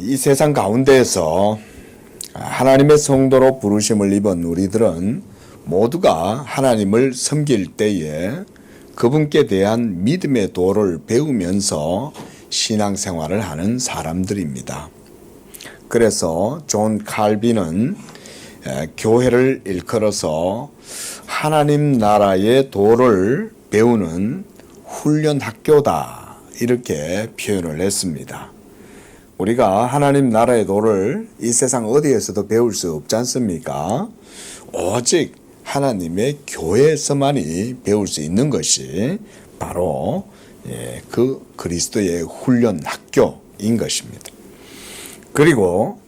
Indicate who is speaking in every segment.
Speaker 1: 이 세상 가운데에서 하나님의 성도로 부르심을 입은 우리들은 모두가 하나님을 섬길 때에 그분께 대한 믿음의 도를 배우면서 신앙생활을 하는 사람들입니다. 그래서 존 칼빈은 교회를 일컬어서 하나님 나라의 도를 배우는 훈련 학교다 이렇게 표현을 했습니다. 우리가 하나님 나라의 도를 이 세상 어디에서도 배울 수 없지 않습니까? 오직 하나님의 교회에서만이 배울 수 있는 것이 바로 그 그리스도의 훈련 학교인 것입니다. 그리고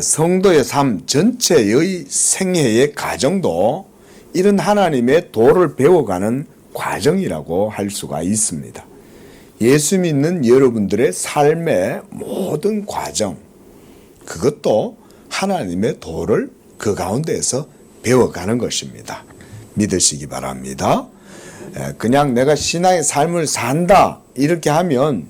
Speaker 1: 성도의 삶 전체의 생애의 과정도 이런 하나님의 도를 배워가는 과정이라고 할 수가 있습니다. 예수 믿는 여러분들의 삶의 모든 과정, 그것도 하나님의 도를 그 가운데에서 배워가는 것입니다. 믿으시기 바랍니다. 그냥 내가 신앙의 삶을 산다 이렇게 하면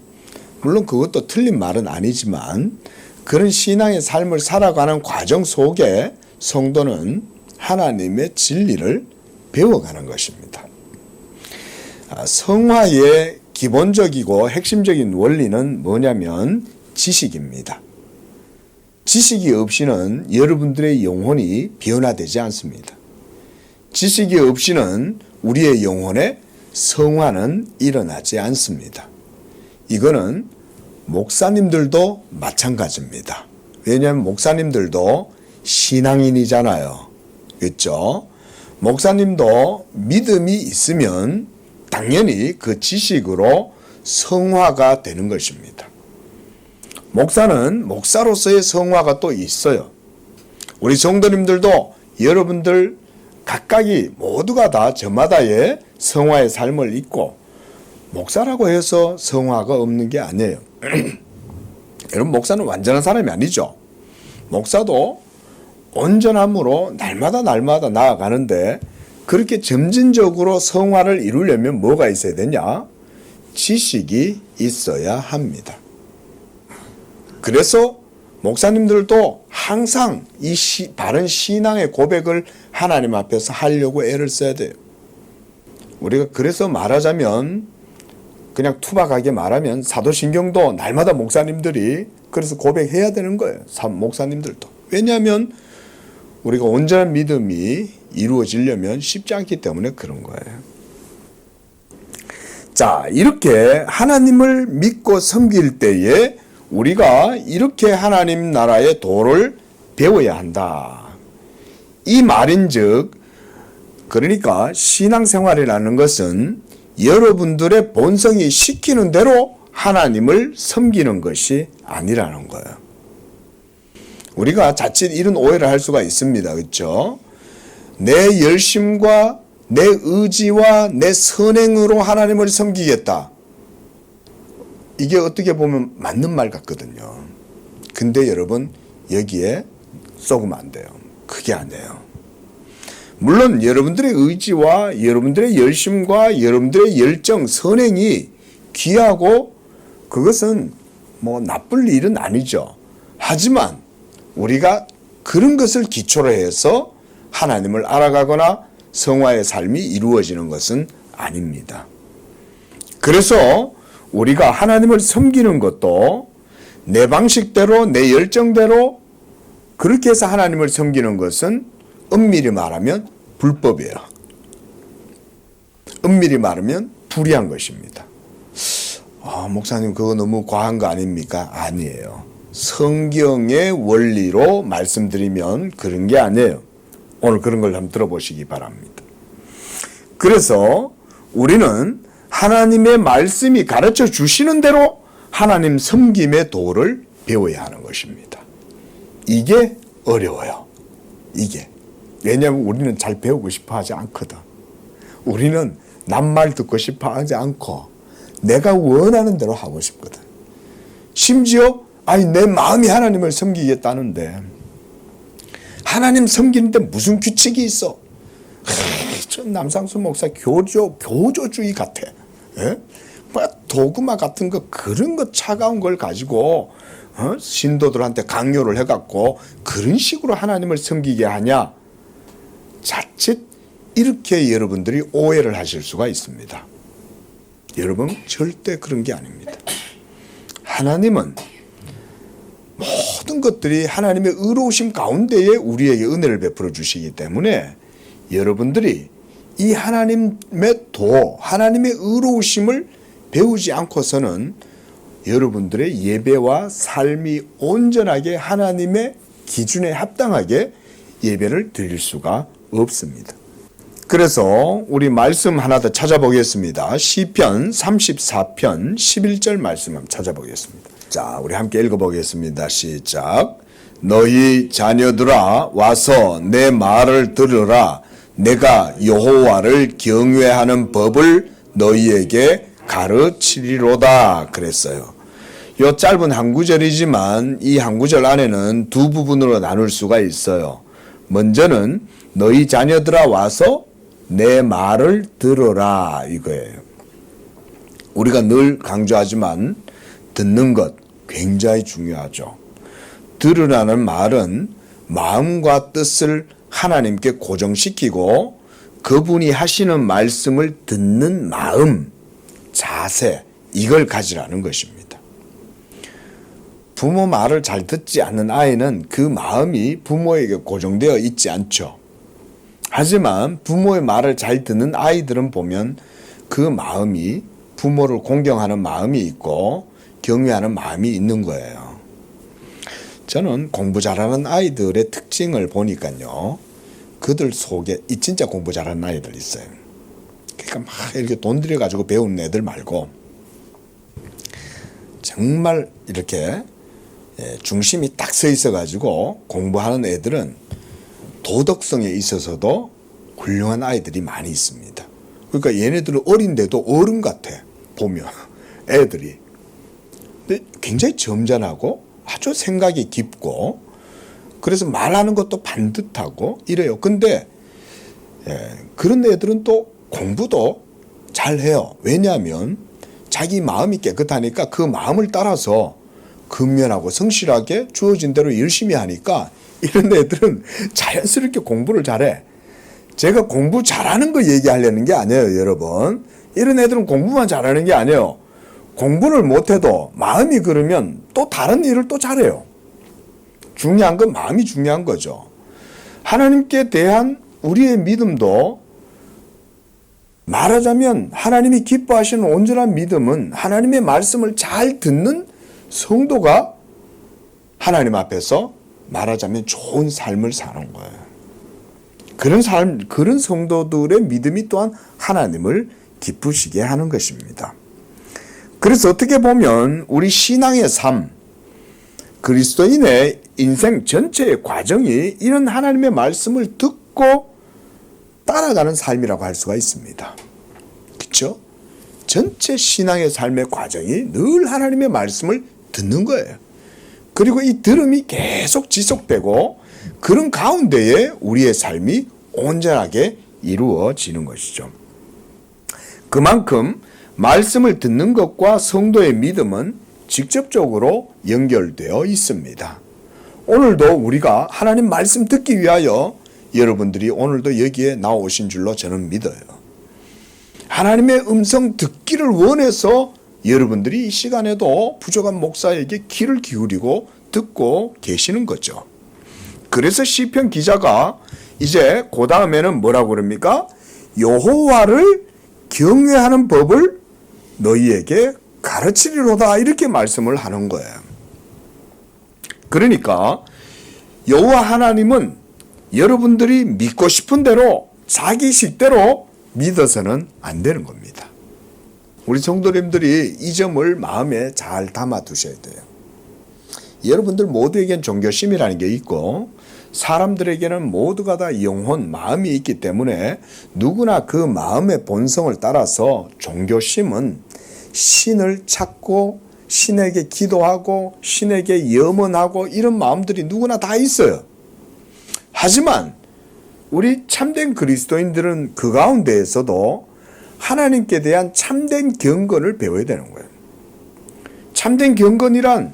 Speaker 1: 물론 그것도 틀린 말은 아니지만 그런 신앙의 삶을 살아가는 과정 속에 성도는 하나님의 진리를 배워가는 것입니다. 성화의 기본적이고 핵심적인 원리는 뭐냐면 지식입니다. 지식이 없이는 여러분들의 영혼이 변화되지 않습니다. 지식이 없이는 우리의 영혼의 성화는 일어나지 않습니다. 이거는 목사님들도 마찬가지입니다. 왜냐하면 목사님들도 신앙인이잖아요. 그렇죠? 목사님도 믿음이 있으면 당연히 그 지식으로 성화가 되는 것입니다. 목사는 목사로서의 성화가 또 있어요. 우리 성도님들도 여러분들 각각이 모두가 다 저마다의 성화의 삶을 있고 목사라고 해서 성화가 없는 게 아니에요. 여러분 목사는 완전한 사람이 아니죠. 목사도 온전함으로 날마다 나아가는데 그렇게 점진적으로 성화를 이루려면 뭐가 있어야 되냐? 지식이 있어야 합니다. 그래서 목사님들도 항상 이 바른 신앙의 고백을 하나님 앞에서 하려고 애를 써야 돼요. 우리가 그래서 말하자면 그냥 투박하게 말하면 사도신경도 날마다 목사님들이 그래서 고백해야 되는 거예요. 목사님들도. 왜냐하면 우리가 온전한 믿음이 이루어지려면 쉽지 않기 때문에 그런 거예요. 자, 이렇게 하나님을 믿고 섬길 때에 우리가 이렇게 하나님 나라의 도를 배워야 한다. 이 말인즉 그러니까 신앙생활이라는 것은 여러분들의 본성이 시키는 대로 하나님을 섬기는 것이 아니라는 거예요. 우리가 자칫 이런 오해를 할 수가 있습니다. 그렇죠? 내 열심과 내 의지와 내 선행으로 하나님을 섬기겠다. 이게 어떻게 보면 맞는 말 같거든요. 근데 여러분 여기에 속으면 안 돼요. 그게 아니에요. 물론 여러분들의 의지와 여러분들의 열심과 여러분들의 열정, 선행이 귀하고 그것은 뭐 나쁠 일은 아니죠. 하지만 우리가 그런 것을 기초로 해서 하나님을 알아가거나 성화의 삶이 이루어지는 것은 아닙니다. 그래서 우리가 하나님을 섬기는 것도 내 방식대로 내 열정대로 그렇게 해서 하나님을 섬기는 것은 엄밀히 말하면 불법이에요. 엄밀히 말하면 불의한 것입니다. 목사님 그거 너무 과한 거 아닙니까? 아니에요. 성경의 원리로 말씀드리면 그런 게 아니에요. 오늘 그런 걸 한번 들어보시기 바랍니다. 그래서 우리는 하나님의 말씀이 가르쳐 주시는 대로 하나님 섬김의 도를 배워야 하는 것입니다. 이게 어려워요. 이게. 왜냐하면 우리는 잘 배우고 싶어 하지 않거든. 우리는 남 말 듣고 싶어 하지 않고 내가 원하는 대로 하고 싶거든. 심지어 내 마음이 하나님을 섬기겠다는데 하나님 섬기는데 무슨 규칙이 있어? 저 남상수 목사 교조주의 같아. 예? 도구마 같은 거 그런 거 차가운 걸 가지고 신도들한테 강요를 해갖고 그런 식으로 하나님을 섬기게 하냐? 자칫 이렇게 여러분들이 오해를 하실 수가 있습니다. 여러분 절대 그런 게 아닙니다. 하나님은 모든 것들이 하나님의 의로우심 가운데에 우리에게 은혜를 베풀어 주시기 때문에 여러분들이 이 하나님의 도, 하나님의 의로우심을 배우지 않고서는 여러분들의 예배와 삶이 온전하게 하나님의 기준에 합당하게 예배를 드릴 수가 없습니다. 그래서 우리 말씀 하나 더 찾아보겠습니다. 시편 34편 11절 말씀 한번 찾아보겠습니다. 자, 우리 함께 읽어보겠습니다. 시작. 너희 자녀들아 와서 내 말을 들으라. 내가 여호와를 경외하는 법을 너희에게 가르치리로다 그랬어요. 요 짧은 한 구절이지만 이 한 구절 안에는 두 부분으로 나눌 수가 있어요. 먼저는 너희 자녀들아 와서 내 말을 들어라 이거예요. 우리가 늘 강조하지만 듣는 것 굉장히 중요하죠. 들으라는 말은 마음과 뜻을 하나님께 고정시키고 그분이 하시는 말씀을 듣는 마음, 자세 이걸 가지라는 것입니다. 부모 말을 잘 듣지 않는 아이는 그 마음이 부모에게 고정되어 있지 않죠. 하지만 부모의 말을 잘 듣는 아이들은 보면 그 마음이 부모를 공경하는 마음이 있고 경외하는 마음이 있는 거예요. 저는 공부 잘하는 아이들의 특징을 보니까요. 그들 속에 이 진짜 공부 잘하는 아이들 있어요. 그러니까 막 이렇게 돈 들여가지고 배우는 애들 말고 정말 이렇게 중심이 딱 서 있어가지고 공부하는 애들은 도덕성에 있어서도 훌륭한 아이들이 많이 있습니다. 그러니까 얘네들은 어린데도 어른 같아 보면 애들이. 근데 굉장히 점잖하고 아주 생각이 깊고 그래서 말하는 것도 반듯하고 이래요. 근데 그런 애들은 또 공부도 잘해요. 왜냐하면 자기 마음이 깨끗하니까 그 마음을 따라서 근면하고 성실하게 주어진 대로 열심히 하니까 이런 애들은 자연스럽게 공부를 잘해. 제가 공부 잘하는 거 얘기하려는 게 아니에요, 여러분. 이런 애들은 공부만 잘하는 게 아니에요. 공부를 못해도 마음이 그러면 또 다른 일을 또 잘해요. 중요한 건 마음이 중요한 거죠. 하나님께 대한 우리의 믿음도 말하자면 하나님이 기뻐하시는 온전한 믿음은 하나님의 말씀을 잘 듣는 성도가 하나님 앞에서 말하자면 좋은 삶을 사는 거예요. 그런 성도들의 믿음이 또한 하나님을 기쁘시게 하는 것입니다. 그래서 어떻게 보면 우리 신앙의 삶, 그리스도인의 인생 전체의 과정이 이런 하나님의 말씀을 듣고 따라가는 삶이라고 할 수가 있습니다. 그렇죠? 전체 신앙의 삶의 과정이 늘 하나님의 말씀을 듣는 거예요. 그리고 이 들음이 계속 지속되고 그런 가운데에 우리의 삶이 온전하게 이루어지는 것이죠. 그만큼 말씀을 듣는 것과 성도의 믿음은 직접적으로 연결되어 있습니다. 오늘도 우리가 하나님 말씀 듣기 위하여 여러분들이 오늘도 여기에 나오신 줄로 저는 믿어요. 하나님의 음성 듣기를 원해서 여러분들이 이 시간에도 부족한 목사에게 귀를 기울이고 듣고 계시는 거죠. 그래서 시편 기자가 이제 그 다음에는 뭐라고 그럽니까? 여호와를 경외하는 법을 너희에게 가르치리로다 이렇게 말씀을 하는 거예요. 그러니까 여호와 하나님은 여러분들이 믿고 싶은 대로 자기 식대로 믿어서는 안 되는 겁니다. 우리 성도님들이 이 점을 마음에 잘 담아 두셔야 돼요. 여러분들 모두에겐 종교심이라는 게 있고 사람들에게는 모두가 다 영혼, 마음이 있기 때문에 누구나 그 마음의 본성을 따라서 종교심은 신을 찾고 신에게 기도하고 신에게 염원하고 이런 마음들이 누구나 다 있어요. 하지만 우리 참된 그리스도인들은 그 가운데에서도 하나님께 대한 참된 경건을 배워야 되는 거예요. 참된 경건이란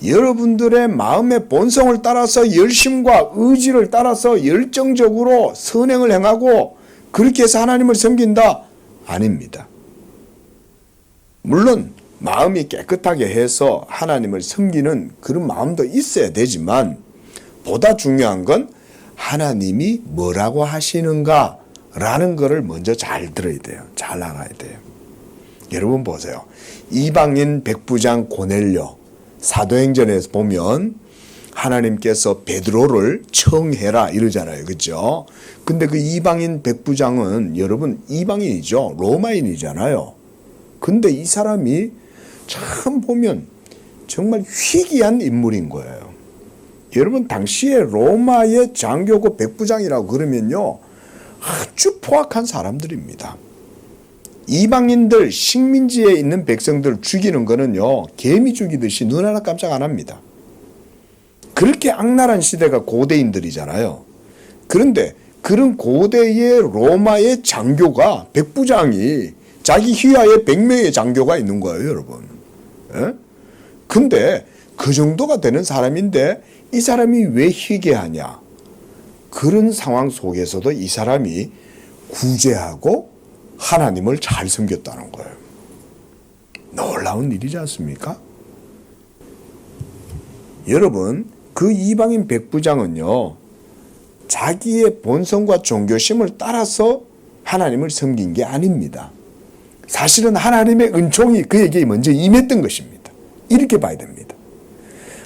Speaker 1: 여러분들의 마음의 본성을 따라서 열심과 의지를 따라서 열정적으로 선행을 행하고 그렇게 해서 하나님을 섬긴다? 아닙니다. 물론 마음이 깨끗하게 해서 하나님을 섬기는 그런 마음도 있어야 되지만 보다 중요한 건 하나님이 뭐라고 하시는가라는 것을 먼저 잘 들어야 돼요. 잘 알아야 돼요. 여러분 보세요. 이방인 백부장 고넬료 사도행전에서 보면 하나님께서 베드로를 청해라 이러잖아요. 그렇죠? 근데 그 이방인 백부장은 여러분 이방인이죠. 로마인이잖아요. 근데 이 사람이 참 보면 정말 희귀한 인물인 거예요. 여러분 당시에 로마의 장교고 백부장이라고 그러면요 아주 포악한 사람들입니다. 이방인들 식민지에 있는 백성들 죽이는 거는요 개미 죽이듯이 눈 하나 깜짝 안 합니다. 그렇게 악랄한 시대가 고대인들이잖아요. 그런데 그런 고대의 로마의 장교가 백부장이 자기 휘하에 100명의 장교가 있는 거예요, 여러분. 예? 근데 그 정도가 되는 사람인데 이 사람이 왜 희귀하냐? 그런 상황 속에서도 이 사람이 구제하고 하나님을 잘 섬겼다는 거예요. 놀라운 일이지 않습니까? 여러분, 그 이방인 백부장은요, 자기의 본성과 종교심을 따라서 하나님을 섬긴 게 아닙니다. 사실은 하나님의 은총이 그에게 먼저 임했던 것입니다. 이렇게 봐야 됩니다.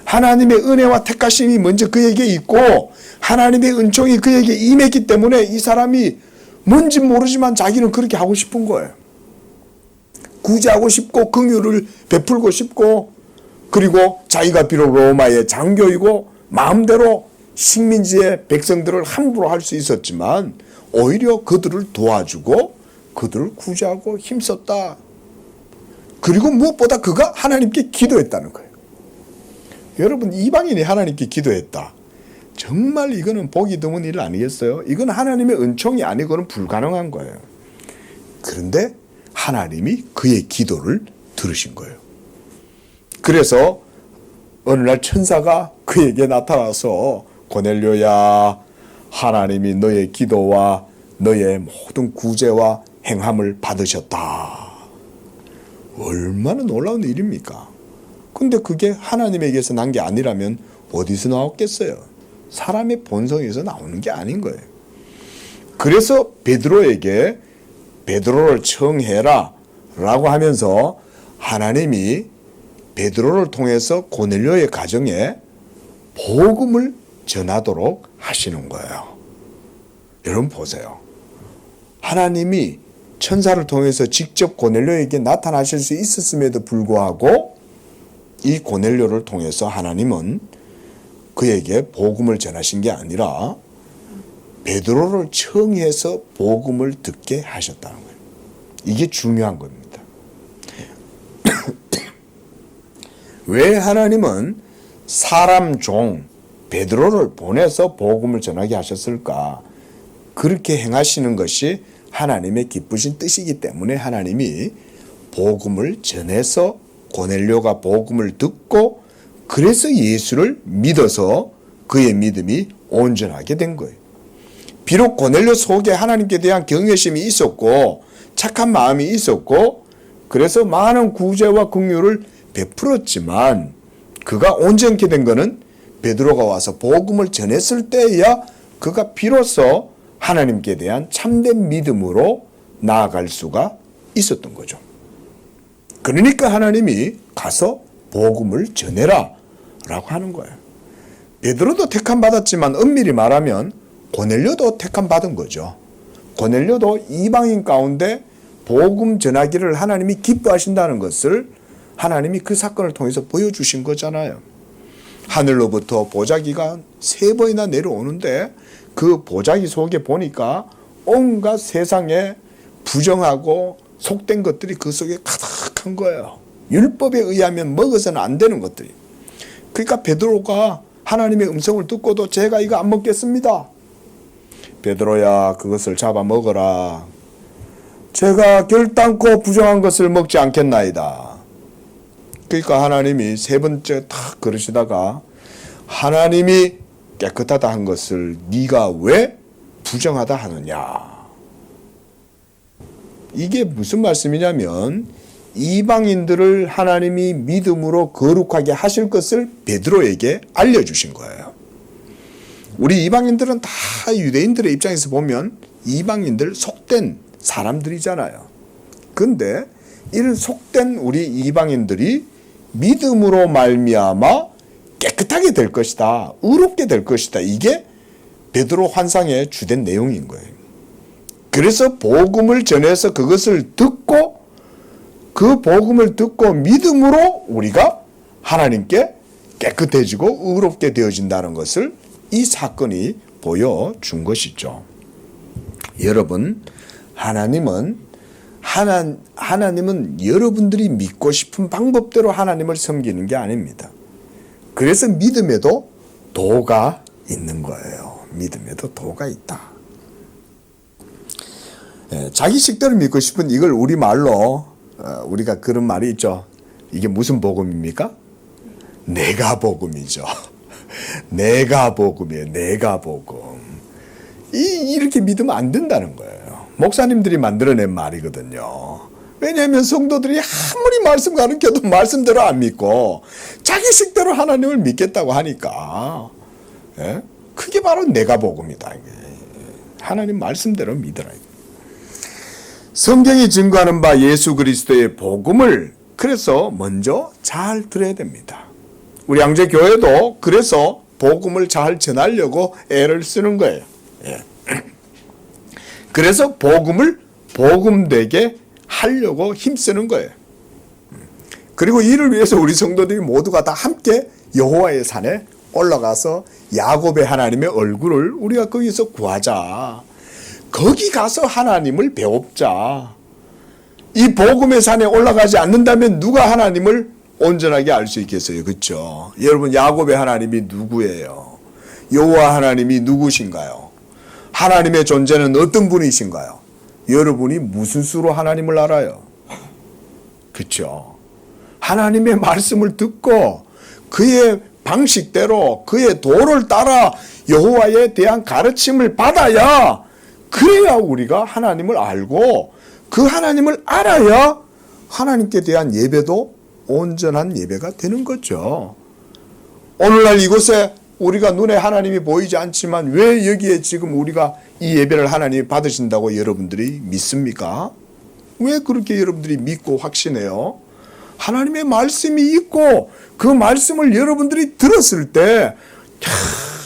Speaker 1: 하나님의 은혜와 택하심이 먼저 그에게 있고 하나님의 은총이 그에게 임했기 때문에 이 사람이 뭔지 모르지만 자기는 그렇게 하고 싶은 거예요. 구제하고 싶고 긍휼을 베풀고 싶고 그리고 자기가 비록 로마의 장교이고 마음대로 식민지의 백성들을 함부로 할 수 있었지만 오히려 그들을 도와주고 그들을 구제하고 힘썼다. 그리고 무엇보다 그가 하나님께 기도했다는 거예요. 여러분 이방인이 하나님께 기도했다. 정말 이거는 보기 드문 일 아니겠어요? 이건 하나님의 은총이 아니고는 불가능한 거예요. 그런데 하나님이 그의 기도를 들으신 거예요. 그래서 어느 날 천사가 그에게 나타나서 고넬료야 하나님이 너의 기도와 너의 모든 구제와 행함을 받으셨다. 얼마나 놀라운 일입니까? 근데 그게 하나님에게서 난 게 아니라면 어디서 나왔겠어요? 사람의 본성에서 나오는 게 아닌 거예요. 그래서 베드로에게 베드로를 청해라 라고 하면서 하나님이 베드로를 통해서 고넬료의 가정에 복음을 전하도록 하시는 거예요. 여러분 보세요. 하나님이 천사를 통해서 직접 고넬료에게 나타나실 수 있었음에도 불구하고 이 고넬료를 통해서 하나님은 그에게 복음을 전하신 게 아니라 베드로를 청해서 복음을 듣게 하셨다는 거예요. 이게 중요한 겁니다. 왜 하나님은 사람 종 베드로를 보내서 복음을 전하게 하셨을까? 그렇게 행하시는 것이 하나님의 기쁘신 뜻이기 때문에 하나님이 복음을 전해서 고넬료가 복음을 듣고 그래서 예수를 믿어서 그의 믿음이 온전하게 된 거예요. 비록 고넬료 속에 하나님께 대한 경외심이 있었고 착한 마음이 있었고 그래서 많은 구제와 긍휼을 베풀었지만 그가 온전케 된 것은 베드로가 와서 복음을 전했을 때야 그가 비로소 하나님께 대한 참된 믿음으로 나아갈 수가 있었던 거죠. 그러니까 하나님이 가서 복음을 전해라 라고 하는 거예요. 베드로도 택함 받았지만 엄밀히 말하면 고넬료도 택함 받은 거죠. 고넬료도 이방인 가운데 복음 전하기를 하나님이 기뻐하신다는 것을 하나님이 그 사건을 통해서 보여주신 거잖아요. 하늘로부터 보자기가 3번이나 내려오는데 그 보자기 속에 보니까 온갖 세상에 부정하고 속된 것들이 그 속에 가득한 거예요. 율법에 의하면 먹어서는 안 되는 것들이. 그러니까 베드로가 하나님의 음성을 듣고도 제가 이거 안 먹겠습니다. 베드로야 그것을 잡아 먹어라. 제가 결단코 부정한 것을 먹지 않겠나이다. 그러니까 하나님이 세 번째 탁 그러시다가 하나님이 깨끗하다 한 것을 네가 왜 부정하다 하느냐. 이게 무슨 말씀이냐면 이방인들을 하나님이 믿음으로 거룩하게 하실 것을 베드로에게 알려주신 거예요. 우리 이방인들은 다 유대인들의 입장에서 보면 이방인들 속된 사람들이잖아요. 근데 이런 속된 우리 이방인들이 믿음으로 말미암아 깨끗하게 될 것이다. 의롭게 될 것이다. 이게 베드로 환상의 주된 내용인 거예요. 그래서 복음을 전해서 그것을 듣고 그 복음을 듣고 믿음으로 우리가 하나님께 깨끗해지고 의롭게 되어진다는 것을 이 사건이 보여준 것이죠. 여러분, 하나님은 여러분들이 믿고 싶은 방법대로 하나님을 섬기는 게 아닙니다. 그래서 믿음에도 도가 있는 거예요. 믿음에도 도가 있다. 자기 식대로 믿고 싶은 이걸 우리말로 우리가 그런 말이 있죠. 이게 무슨 복음입니까? 내가 복음이죠. 내가 복음이에요. 내가 복음. 이렇게 믿으면 안 된다는 거예요. 목사님들이 만들어낸 말이거든요. 왜냐하면 성도들이 아무리 말씀 가르쳐도 말씀대로 안 믿고 자기 식대로 하나님을 믿겠다고 하니까 그게 바로 내가 복음이다. 하나님 말씀대로 믿으라. 성경이 증거하는 바 예수 그리스도의 복음을 그래서 먼저 잘 들어야 됩니다. 우리 양재교회도 그래서 복음을 잘 전하려고 애를 쓰는 거예요. 그래서 복음을 복음되게 하려고 힘쓰는 거예요. 그리고 이를 위해서 우리 성도들이 모두가 다 함께 여호와의 산에 올라가서 야곱의 하나님의 얼굴을 우리가 거기서 구하자. 거기 가서 하나님을 배웁자. 이 복음의 산에 올라가지 않는다면 누가 하나님을 온전하게 알 수 있겠어요? 그렇죠? 여러분, 야곱의 하나님이 누구예요? 여호와 하나님이 누구신가요? 하나님의 존재는 어떤 분이신가요? 여러분이 무슨 수로 하나님을 알아요? 그렇죠? 하나님의 말씀을 듣고 그의 방식대로 그의 도를 따라 여호와에 대한 가르침을 받아야, 그래야 우리가 하나님을 알고 그 하나님을 알아야 하나님께 대한 예배도 온전한 예배가 되는 거죠. 오늘날 이곳에 우리가 눈에 하나님이 보이지 않지만 왜 여기에 지금 우리가 이 예배를 하나님이 받으신다고 여러분들이 믿습니까? 왜 그렇게 여러분들이 믿고 확신해요? 하나님의 말씀이 있고 그 말씀을 여러분들이 들었을 때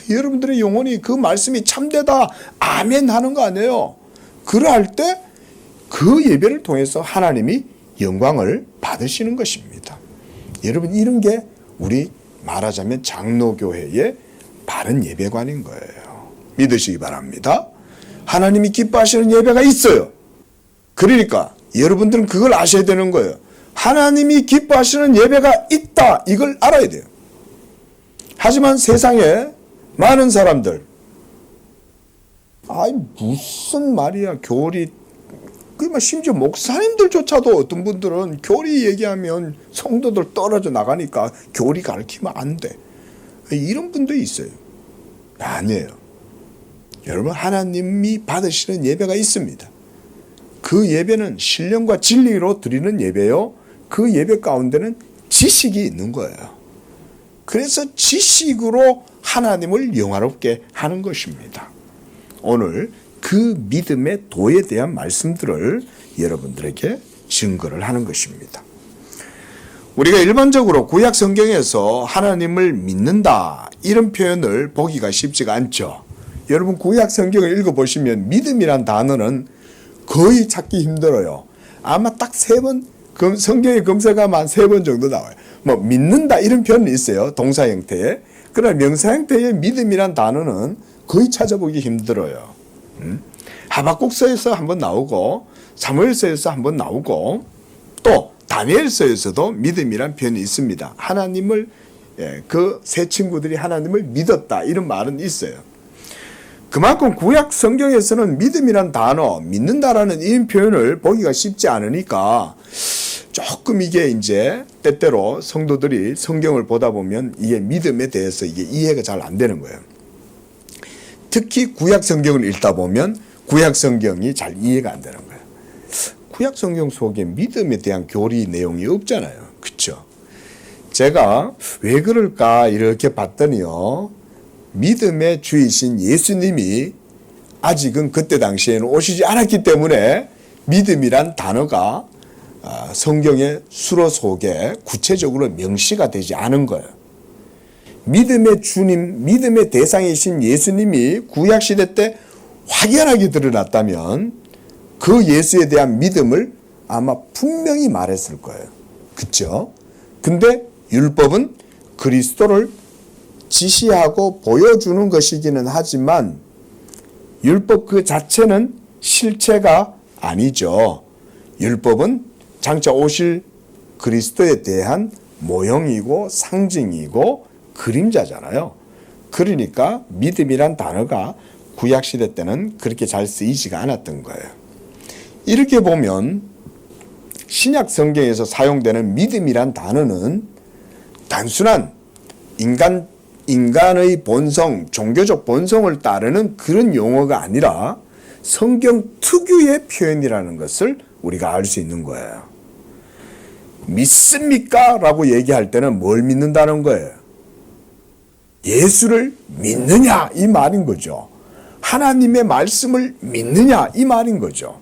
Speaker 1: 여러분들의 영혼이 그 말씀이 참되다 아멘 하는 거 아니에요? 그럴 때 그 예배를 통해서 하나님이 영광을 받으시는 것입니다. 여러분, 이런 게 우리 말하자면 장로교회의 바른 예배관인 거예요. 믿으시기 바랍니다. 하나님이 기뻐하시는 예배가 있어요. 그러니까 여러분들은 그걸 아셔야 되는 거예요. 하나님이 기뻐하시는 예배가 있다, 이걸 알아야 돼요. 하지만 세상에 많은 사람들, 아이 무슨 말이야, 교리, 심지어 목사님들조차도 어떤 분들은 교리 얘기하면 성도들 떨어져 나가니까 교리 가르치면 안 돼, 이런 분도 있어요. 아니에요. 여러분, 하나님이 받으시는 예배가 있습니다. 그 예배는 신령과 진리로 드리는 예배요, 그 예배 가운데는 지식이 있는 거예요. 그래서 지식으로 하나님을 영화롭게 하는 것입니다. 오늘 그 믿음의 도에 대한 말씀들을 여러분들에게 증거를 하는 것입니다. 우리가 일반적으로 구약 성경에서 하나님을 믿는다, 이런 표현을 보기가 쉽지가 않죠. 여러분, 구약 성경을 읽어보시면 믿음이란 단어는 거의 찾기 힘들어요. 아마 딱 3번, 성경에 검색하면 한 3번 정도 나와요. 믿는다 이런 표현이 있어요, 동사 형태에. 그러나 명사 형태의 믿음이란 단어는 거의 찾아보기 힘들어요. 하박국서에서 한번 나오고 사무엘서에서 한번 나오고 또 다니엘서에서도 믿음이란 표현이 있습니다. 하나님을, 그 세 친구들이 하나님을 믿었다, 이런 말은 있어요. 그만큼 구약 성경에서는 믿음이란 단어, 믿는다라는 이 표현을 보기가 쉽지 않으니까 조금 이게 이제 때때로 성도들이 성경을 보다 보면 이게 믿음에 대해서 이게 이해가 잘 안 되는 거예요. 특히 구약 성경을 읽다 보면 구약 성경이 잘 이해가 안 되는 거예요. 구약 성경 속에 믿음에 대한 교리 내용이 없잖아요. 그렇죠? 제가 왜 그럴까 이렇게 봤더니요. 믿음의 주이신 예수님이 아직은 그때 당시에는 오시지 않았기 때문에 믿음이란 단어가 성경의 수로 속에 구체적으로 명시가 되지 않은 거예요. 믿음의 주님, 믿음의 대상이신 예수님이 구약시대 때 확연하게 드러났다면 그 예수에 대한 믿음을 아마 분명히 말했을 거예요. 그렇죠? 근데 율법은 그리스도를 지시하고 보여주는 것이기는 하지만 율법 그 자체는 실체가 아니죠. 율법은 장차 오실 그리스도에 대한 모형이고 상징이고 그림자잖아요. 그러니까 믿음이란 단어가 구약시대 때는 그렇게 잘 쓰이지가 않았던 거예요. 이렇게 보면 신약 성경에서 사용되는 믿음이란 단어는 단순한 인간의 본성, 종교적 본성을 따르는 그런 용어가 아니라 성경 특유의 표현이라는 것을 우리가 알 수 있는 거예요. 믿습니까? 라고 얘기할 때는 뭘 믿는다는 거예요? 예수를 믿느냐? 이 말인 거죠. 하나님의 말씀을 믿느냐? 이 말인 거죠.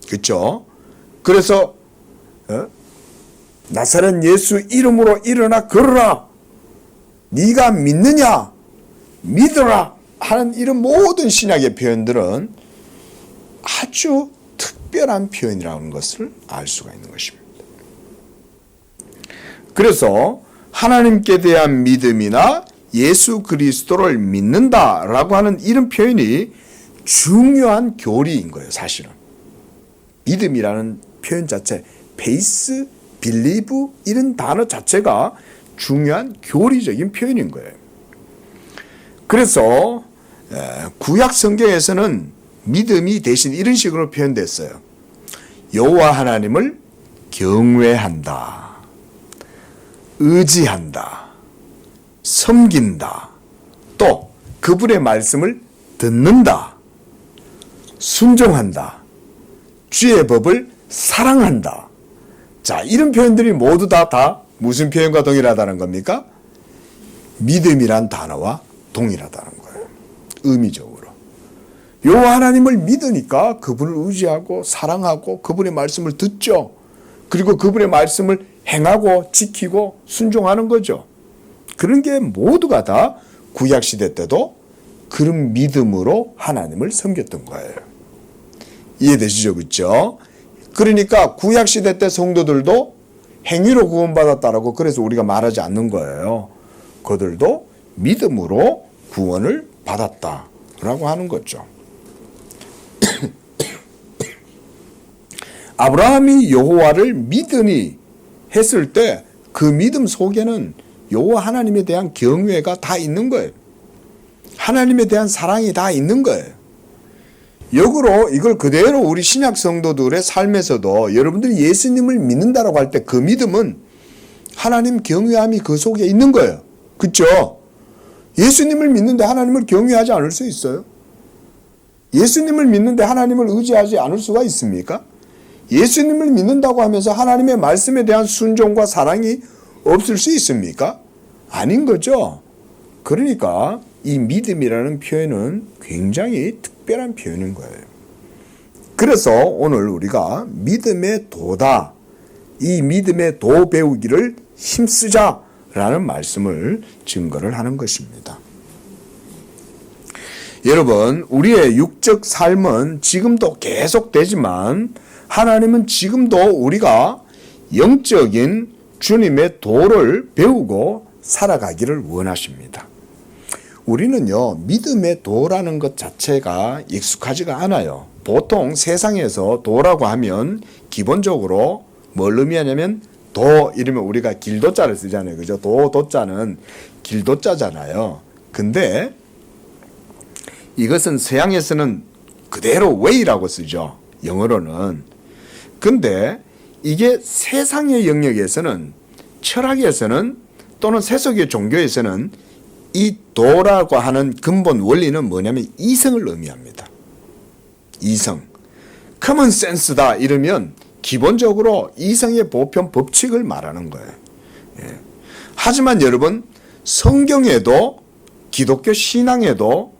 Speaker 1: 그렇죠? 그래서 나사렛 예수 이름으로 일어나 걸어라. 네가 믿느냐? 믿어라. 하는 이런 모든 신약의 표현들은 아주 특별한 표현이라는 것을 알 수가 있는 것입니다. 그래서 하나님께 대한 믿음이나 예수 그리스도를 믿는다라고 하는 이런 표현이 중요한 교리인 거예요, 사실은. 믿음이라는 표현 자체, 페이스, 빌리브 이런 단어 자체가 중요한 교리적인 표현인 거예요. 그래서 구약 성경에서는 믿음이 대신 이런 식으로 표현됐어요. 여호와 하나님을 경외한다, 의지한다, 섬긴다, 또 그분의 말씀을 듣는다, 순종한다, 주의 법을 사랑한다. 자, 이런 표현들이 모두 다 무슨 표현과 동일하다는 겁니까? 믿음이란 단어와 동일하다는 거예요. 의미적으로. 여호와 하나님을 믿으니까 그분을 의지하고 사랑하고 그분의 말씀을 듣죠. 그리고 그분의 말씀을 행하고 지키고 순종하는 거죠. 그런 게 모두가 다 구약시대 때도 그런 믿음으로 하나님을 섬겼던 거예요. 이해되시죠? 그렇죠? 그러니까 구약시대 때 성도들도 행위로 구원받았다라고 그래서 우리가 말하지 않는 거예요. 그들도 믿음으로 구원을 받았다라고 하는 거죠. 아브라함이 여호와를 믿으니 했을 때 그 믿음 속에는 여호와 하나님에 대한 경외가 다 있는 거예요. 하나님에 대한 사랑이 다 있는 거예요. 역으로 이걸 그대로 우리 신약 성도들의 삶에서도 여러분들이 예수님을 믿는다라고 할 때 그 믿음은 하나님 경외함이 그 속에 있는 거예요. 그렇죠? 예수님을 믿는데 하나님을 경외하지 않을 수 있어요? 예수님을 믿는데 하나님을 의지하지 않을 수가 있습니까? 예수님을 믿는다고 하면서 하나님의 말씀에 대한 순종과 사랑이 없을 수 있습니까? 아닌 거죠. 그러니까 이 믿음이라는 표현은 굉장히 특별한 표현인 거예요. 그래서 오늘 우리가 믿음의 도다, 이 믿음의 도 배우기를 힘쓰자라는 말씀을 증거를 하는 것입니다. 여러분, 우리의 육적 삶은 지금도 계속되지만 하나님은 지금도 우리가 영적인 주님의 도를 배우고 살아가기를 원하십니다. 우리는요, 믿음의 도라는 것 자체가 익숙하지가 않아요. 보통 세상에서 도라고 하면 기본적으로 뭘 의미하냐면 도 이러면 우리가 길도자를 쓰잖아요. 그죠? 도자는 길도자잖아요. 근데 이것은 서양에서는 그대로 way라고 쓰죠. 영어로는. 근데 이게 세상의 영역에서는, 철학에서는 또는 세속의 종교에서는 이 도라고 하는 근본 원리는 뭐냐면 이성을 의미합니다. 이성. 커먼 센스다 이러면 기본적으로 이성의 보편 법칙을 말하는 거예요. 예. 하지만 여러분, 성경에도 기독교 신앙에도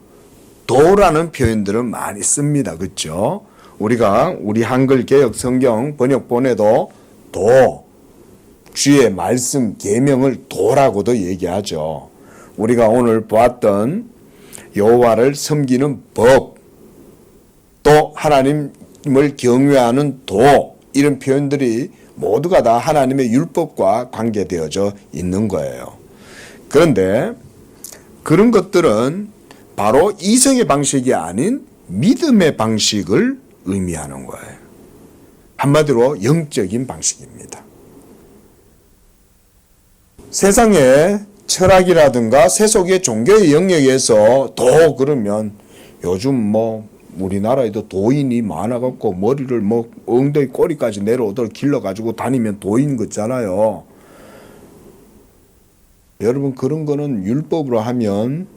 Speaker 1: 도라는 표현들은 많이 씁니다. 그렇죠? 우리가 우리 한글 개역 성경 번역본에도 도, 주의 말씀 계명을 도라고도 얘기하죠. 우리가 오늘 보았던 여호와를 섬기는 법, 또 하나님을 경외하는 도, 이런 표현들이 모두가 다 하나님의 율법과 관계되어져 있는 거예요. 그런데 그런 것들은 바로 이성의 방식이 아닌 믿음의 방식을 의미하는 거예요. 한마디로 영적인 방식입니다. 세상의 철학이라든가 세속의 종교의 영역에서 도 그러면 요즘 우리나라에도 도인이 많아갖고 머리를 엉덩이 꼬리까지 내려오도록 길러가지고 다니면 도인 같잖아요. 여러분, 그런 거는 율법으로 하면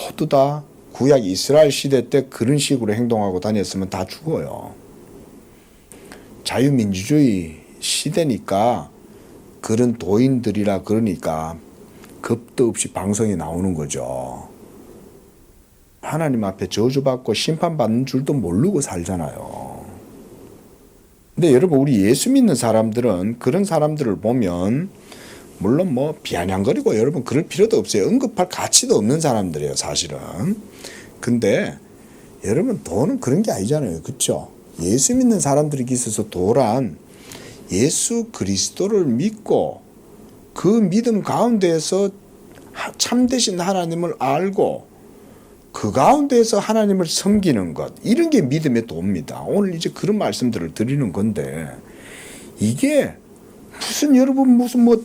Speaker 1: 모두 다 구약 이스라엘 시대 때 그런 식으로 행동하고 다녔으면 다 죽어요. 자유민주주의 시대니까 그런 도인들이라 그러니까 겁도 없이 방송에 나오는 거죠. 하나님 앞에 저주받고 심판받는 줄도 모르고 살잖아요. 근데 여러분, 우리 예수 믿는 사람들은 그런 사람들을 보면 물론 비아냥거리고 여러분 그럴 필요도 없어요. 언급할 가치도 없는 사람들이에요, 사실은. 근데 여러분, 도는 그런 게 아니잖아요. 그렇죠? 예수 믿는 사람들이 있어서 도란 예수 그리스도를 믿고 그 믿음 가운데에서 참되신 하나님을 알고 그 가운데에서 하나님을 섬기는 것, 이런 게 믿음의 도입니다. 오늘 이제 그런 말씀들을 드리는 건데, 이게 여러분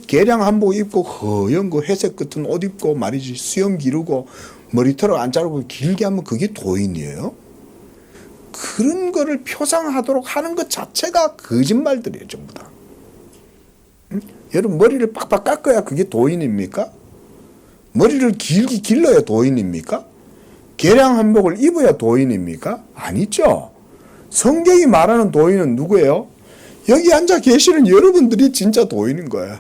Speaker 1: 개량 한복 입고 허연 그 회색 같은 옷 입고 말이지, 수염 기르고 머리털을 안 자르고 길게 하면 그게 도인이에요? 그런 거를 표상하도록 하는 것 자체가 거짓말들이에요, 전부 다. 응? 여러분, 머리를 빡빡 깎아야 그게 도인입니까? 머리를 길게 길러야 도인입니까? 개량 한복을 입어야 도인입니까? 아니죠. 성경이 말하는 도인은 누구예요? 여기 앉아 계시는 여러분들이 진짜 도인인 거예요.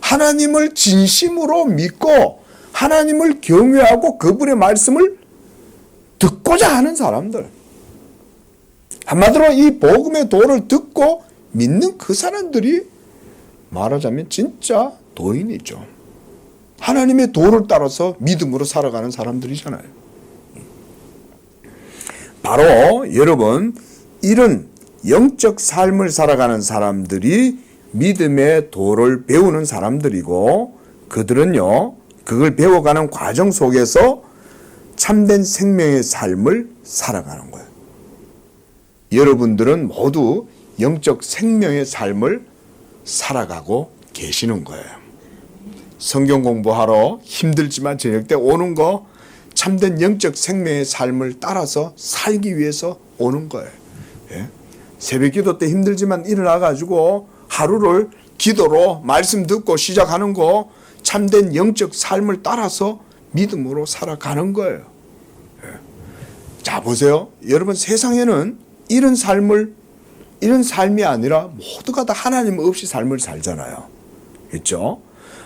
Speaker 1: 하나님을 진심으로 믿고 하나님을 경외하고 그분의 말씀을 듣고자 하는 사람들. 한마디로 이 복음의 도를 듣고 믿는 그 사람들이 말하자면 진짜 도인이죠. 하나님의 도를 따라서 믿음으로 살아가는 사람들이잖아요. 바로 여러분, 이런 영적 삶을 살아가는 사람들이 믿음의 도를 배우는 사람들이고, 그들은요, 그걸 배워가는 과정 속에서 참된 생명의 삶을 살아가는 거예요. 여러분들은 모두 영적 생명의 삶을 살아가고 계시는 거예요. 성경 공부하러 힘들지만 저녁 때 오는 거 참된 영적 생명의 삶을 따라서 살기 위해서 오는 거예요. 예? 새벽 기도 때 힘들지만 일어나가지고 하루를 기도로 말씀 듣고 시작하는 거 참된 영적 삶을 따라서 믿음으로 살아가는 거예요. 예. 자, 보세요. 여러분, 세상에는 이런 삶이 아니라 모두가 다 하나님 없이 삶을 살잖아요. 그렇죠?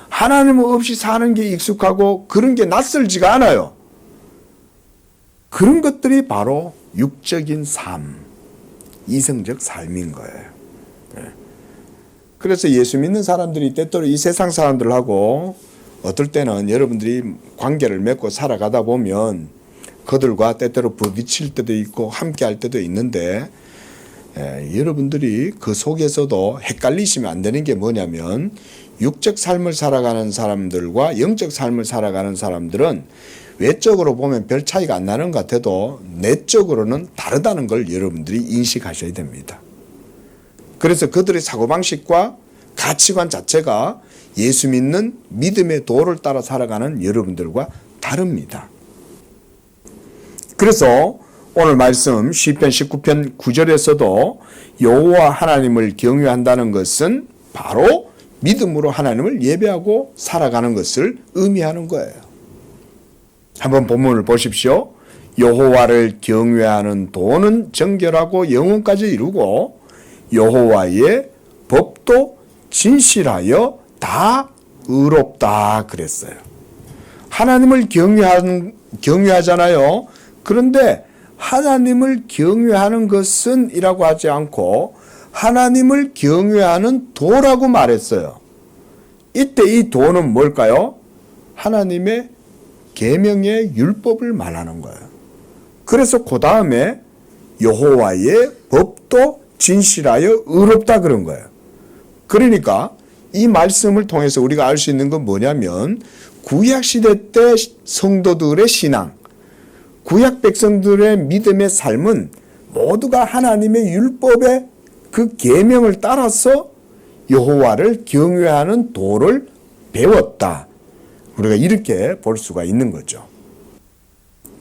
Speaker 1: 하나님 없이 사는 게 익숙하고 그런 게 낯설지가 않아요. 그런 것들이 바로 육적인 삶, 이성적 삶인 거예요. 그래서 예수 믿는 사람들이 때때로 이 세상 사람들하고 어떨 때는 여러분들이 관계를 맺고 살아가다 보면 그들과 때때로 부딪힐 때도 있고 함께 할 때도 있는데, 여러분들이 그 속에서도 헷갈리시면 안 되는 게 뭐냐면, 육적 삶을 살아가는 사람들과 영적 삶을 살아가는 사람들은 외적으로 보면 별 차이가 안 나는 것 같아도 내적으로는 다르다는 걸 여러분들이 인식하셔야 됩니다. 그래서 그들의 사고방식과 가치관 자체가 예수 믿는 믿음의 도를 따라 살아가는 여러분들과 다릅니다. 그래서 오늘 말씀 시편 19편 9절에서도 여호와 하나님을 경외한다는 것은 바로 믿음으로 하나님을 예배하고 살아가는 것을 의미하는 거예요. 한번 본문을 보십시오. 여호와를 경외하는 도는 정결하고 영혼까지 이루고 여호와의 법도 진실하여 다 의롭다 그랬어요. 하나님을 경외하잖아요. 그런데 하나님을 경외하는 것은 이라고 하지 않고 하나님을 경외하는 도라고 말했어요. 이때 이 도는 뭘까요? 하나님의 계명의 율법을 말하는 거예요. 그래서 그 다음에 여호와의 법도 진실하여 의롭다 그런 거예요. 그러니까 이 말씀을 통해서 우리가 알 수 있는 건 뭐냐면 구약시대 때 성도들의 신앙, 구약 백성들의 믿음의 삶은 모두가 하나님의 율법의 그 계명을 따라서 여호와를 경외하는 도를 배웠다. 우리가 이렇게 볼 수가 있는 거죠.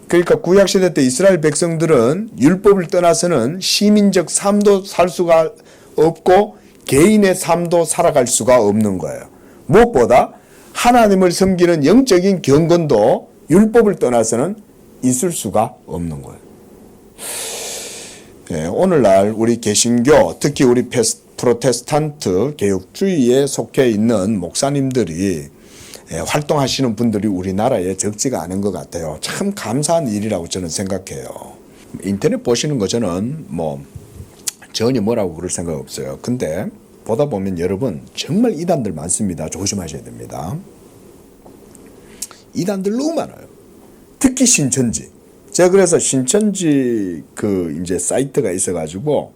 Speaker 1: 그러니까 구약시대 때 이스라엘 백성들은 율법을 떠나서는 시민적 삶도 살 수가 없고 개인의 삶도 살아갈 수가 없는 거예요. 무엇보다 하나님을 섬기는 영적인 경건도 율법을 떠나서는 있을 수가 없는 거예요. 네, 오늘날 우리 개신교, 특히 우리 프로테스탄트 개혁주의에 속해 있는 목사님들이 활동하시는 분들이 우리나라에 적지가 않은 것 같아요. 참 감사한 일이라고 저는 생각해요. 인터넷 보시는 거 저는 전혀 뭐라고 그럴 생각 없어요. 근데 보다 보면 여러분 정말 이단들 많습니다. 조심하셔야 됩니다. 이단들 너무 많아요. 특히 신천지. 제가 그래서 신천지 이제 사이트가 있어가지고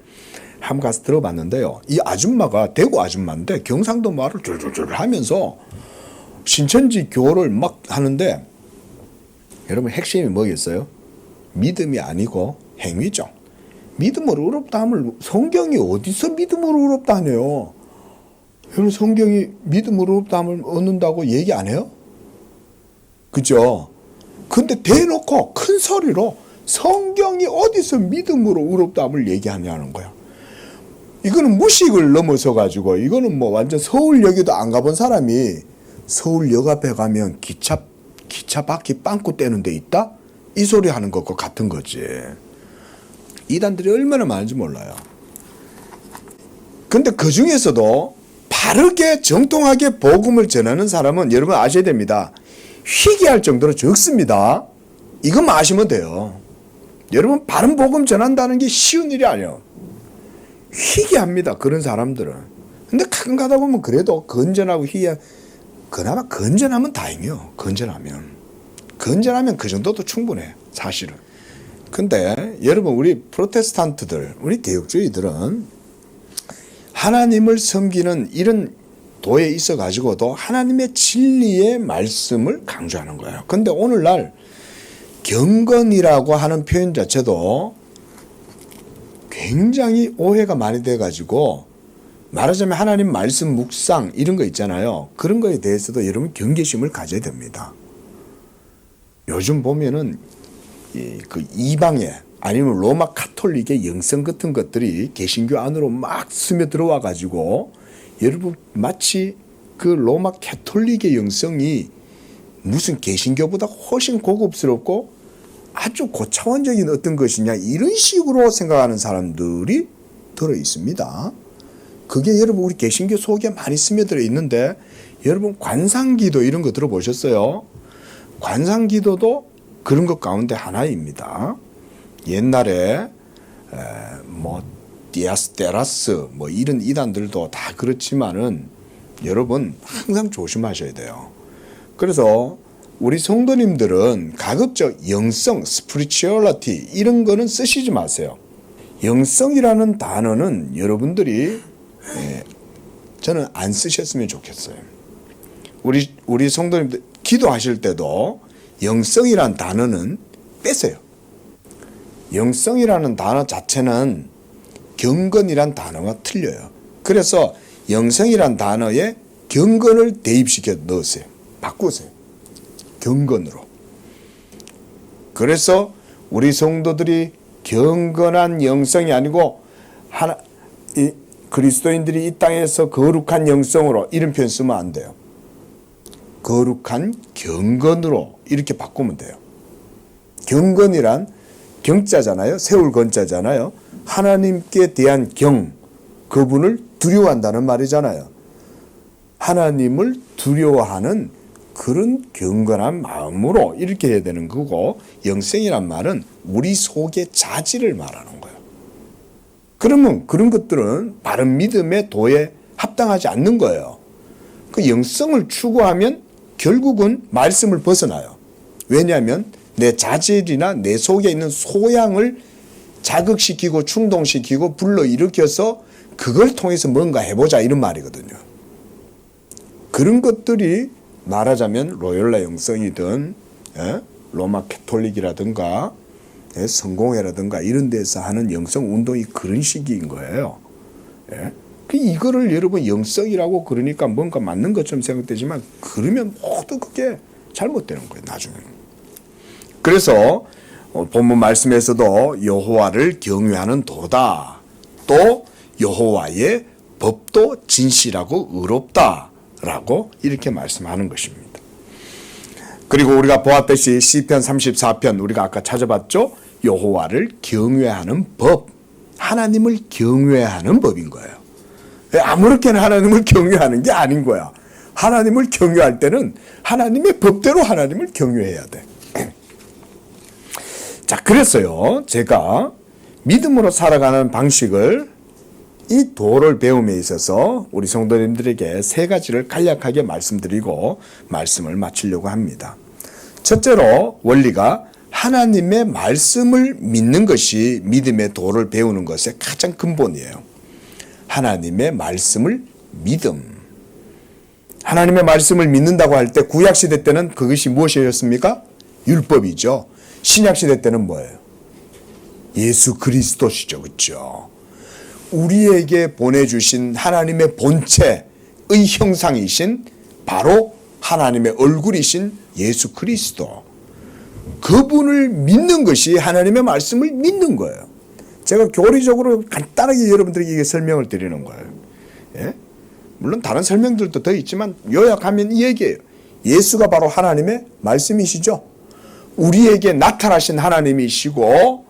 Speaker 1: 한번 가서 들어봤는데요. 이 아줌마가 대구 아줌마인데 경상도 말을 줄줄줄 하면서 신천지 교를 막 하는데 여러분 핵심이 뭐겠어요? 믿음이 아니고 행위죠. 믿음으로 의롭다 함을 성경이 어디서 믿음으로 의롭다 하네요. 여러분 성경이 믿음으로 의롭다 함을 얻는다고 얘기 안 해요? 그죠? 근데 대놓고 큰 소리로 성경이 어디서 믿음으로 의롭다 함을 얘기하냐는 거야. 이거는 무식을 넘어서 가지고 이거는 완전 서울역에도 안 가본 사람이 서울역 앞에 가면 기차 바퀴 빵꾸 떼는 데 있다? 이 소리 하는 것과 같은 거지. 이단들이 얼마나 많은지 몰라요. 근데 그 중에서도 바르게 정통하게 복음을 전하는 사람은 여러분 아셔야 됩니다. 희귀할 정도로 적습니다. 이것만 아시면 돼요. 여러분 바른 복음 전한다는 게 쉬운 일이 아니에요. 희귀합니다. 그런 사람들은. 근데 가끔 가다 보면 그래도 건전하고 그나마 건전하면 다행이에요. 건전하면 그 정도도 충분해. 사실은. 근데 여러분 우리 프로테스탄트들, 우리 개혁주의들은 하나님을 섬기는 이런 도에 있어 가지고도 하나님의 진리의 말씀을 강조하는 거예요. 근데 오늘날 경건이라고 하는 표현 자체도 굉장히 오해가 많이 돼 가지고 말하자면 하나님 말씀 묵상 이런 거 있잖아요. 그런 거에 대해서도 여러분 경계심을 가져야 됩니다. 요즘 보면은 그 이방의 아니면 로마 카톨릭의 영성 같은 것들이 개신교 안으로 막 스며들어와 가지고 여러분 마치 그 로마 카톨릭의 영성이 무슨 개신교보다 훨씬 고급스럽고 아주 고차원적인 어떤 것이냐 이런 식으로 생각하는 사람들이 들어 있습니다. 그게 여러분 우리 개신교 속에 많이 스며들어 있는데 여러분 관상기도 이런 거 들어보셨어요? 관상기도도 그런 것 가운데 하나입니다. 옛날에 디아스테라스 이런 이단들도 다 그렇지만은 여러분 항상 조심하셔야 돼요. 그래서 우리 성도님들은 가급적 영성, 스피리추얼리티 이런 거는 쓰시지 마세요. 영성이라는 단어는 여러분들이 저는 안 쓰셨으면 좋겠어요. 우리 성도님들 기도하실 때도 영성이란 단어는 빼세요. 영성이라는 단어 자체는 경건이란 단어가 틀려요. 그래서 영성이란 단어에 경건을 대입시켜 넣으세요. 바꾸세요. 경건으로. 그래서 우리 성도들이 경건한 영성이 아니고 그리스도인들이 이 땅에서 거룩한 영성으로 이런 표현 쓰면 안 돼요. 거룩한 경건으로 이렇게 바꾸면 돼요. 경건이란 경자잖아요. 세울 건자잖아요. 하나님께 대한 그분을 두려워한다는 말이잖아요. 하나님을 두려워하는 그런 경건한 마음으로 이렇게 해야 되는 거고, 영성이란 말은 우리 속의 자질을 말하는 거예요. 그러면 그런 것들은 바른 믿음의 도에 합당하지 않는 거예요. 그 영성을 추구하면 결국은 말씀을 벗어나요. 왜냐하면 내 자질이나 내 속에 있는 소양을 자극시키고 충동시키고 불러일으켜서 그걸 통해서 뭔가 해보자 이런 말이거든요. 그런 것들이 말하자면 로열라 영성이든 로마 캐톨릭이라든가 성공회라든가 이런 데서 하는 영성 운동이 그런 식인 거예요. 이거를 여러분 영성이라고 그러니까 뭔가 맞는 것처럼 생각되지만 그러면 모두 그게 잘못되는 거예요. 나중에는. 그래서 본문 말씀에서도 여호와를 경외하는 도다. 또 여호와의 법도 진실하고 의롭다라고 이렇게 말씀하는 것입니다. 그리고 우리가 보았듯이 시편 34편 우리가 아까 찾아봤죠. 여호와를 경외하는 법, 하나님을 경외하는 법인 거예요. 아무렇게나 하나님을 경외하는 게 아닌 거야. 하나님을 경외할 때는 하나님의 법대로 하나님을 경외해야 돼. 자, 그래서요, 제가 믿음으로 살아가는 방식을 이 도를 배움에 있어서 우리 성도님들에게 세 가지를 간략하게 말씀드리고 말씀을 마치려고 합니다. 첫째로 원리가 하나님의 말씀을 믿는 것이 믿음의 도를 배우는 것의 가장 근본이에요. 하나님의 말씀을 믿음. 하나님의 말씀을 믿는다고 할 때 구약시대 때는 그것이 무엇이었습니까? 율법이죠. 신약시대 때는 뭐예요? 예수 그리스도시죠. 그렇죠? 우리에게 보내주신 하나님의 본체의 형상이신 바로 하나님의 얼굴이신 예수 그리스도. 그분을 믿는 것이 하나님의 말씀을 믿는 거예요. 제가 교리적으로 간단하게 여러분들에게 설명을 드리는 거예요. 예? 물론 다른 설명들도 더 있지만 요약하면 이 얘기예요. 예수가 바로 하나님의 말씀이시죠. 우리에게 나타나신 하나님이시고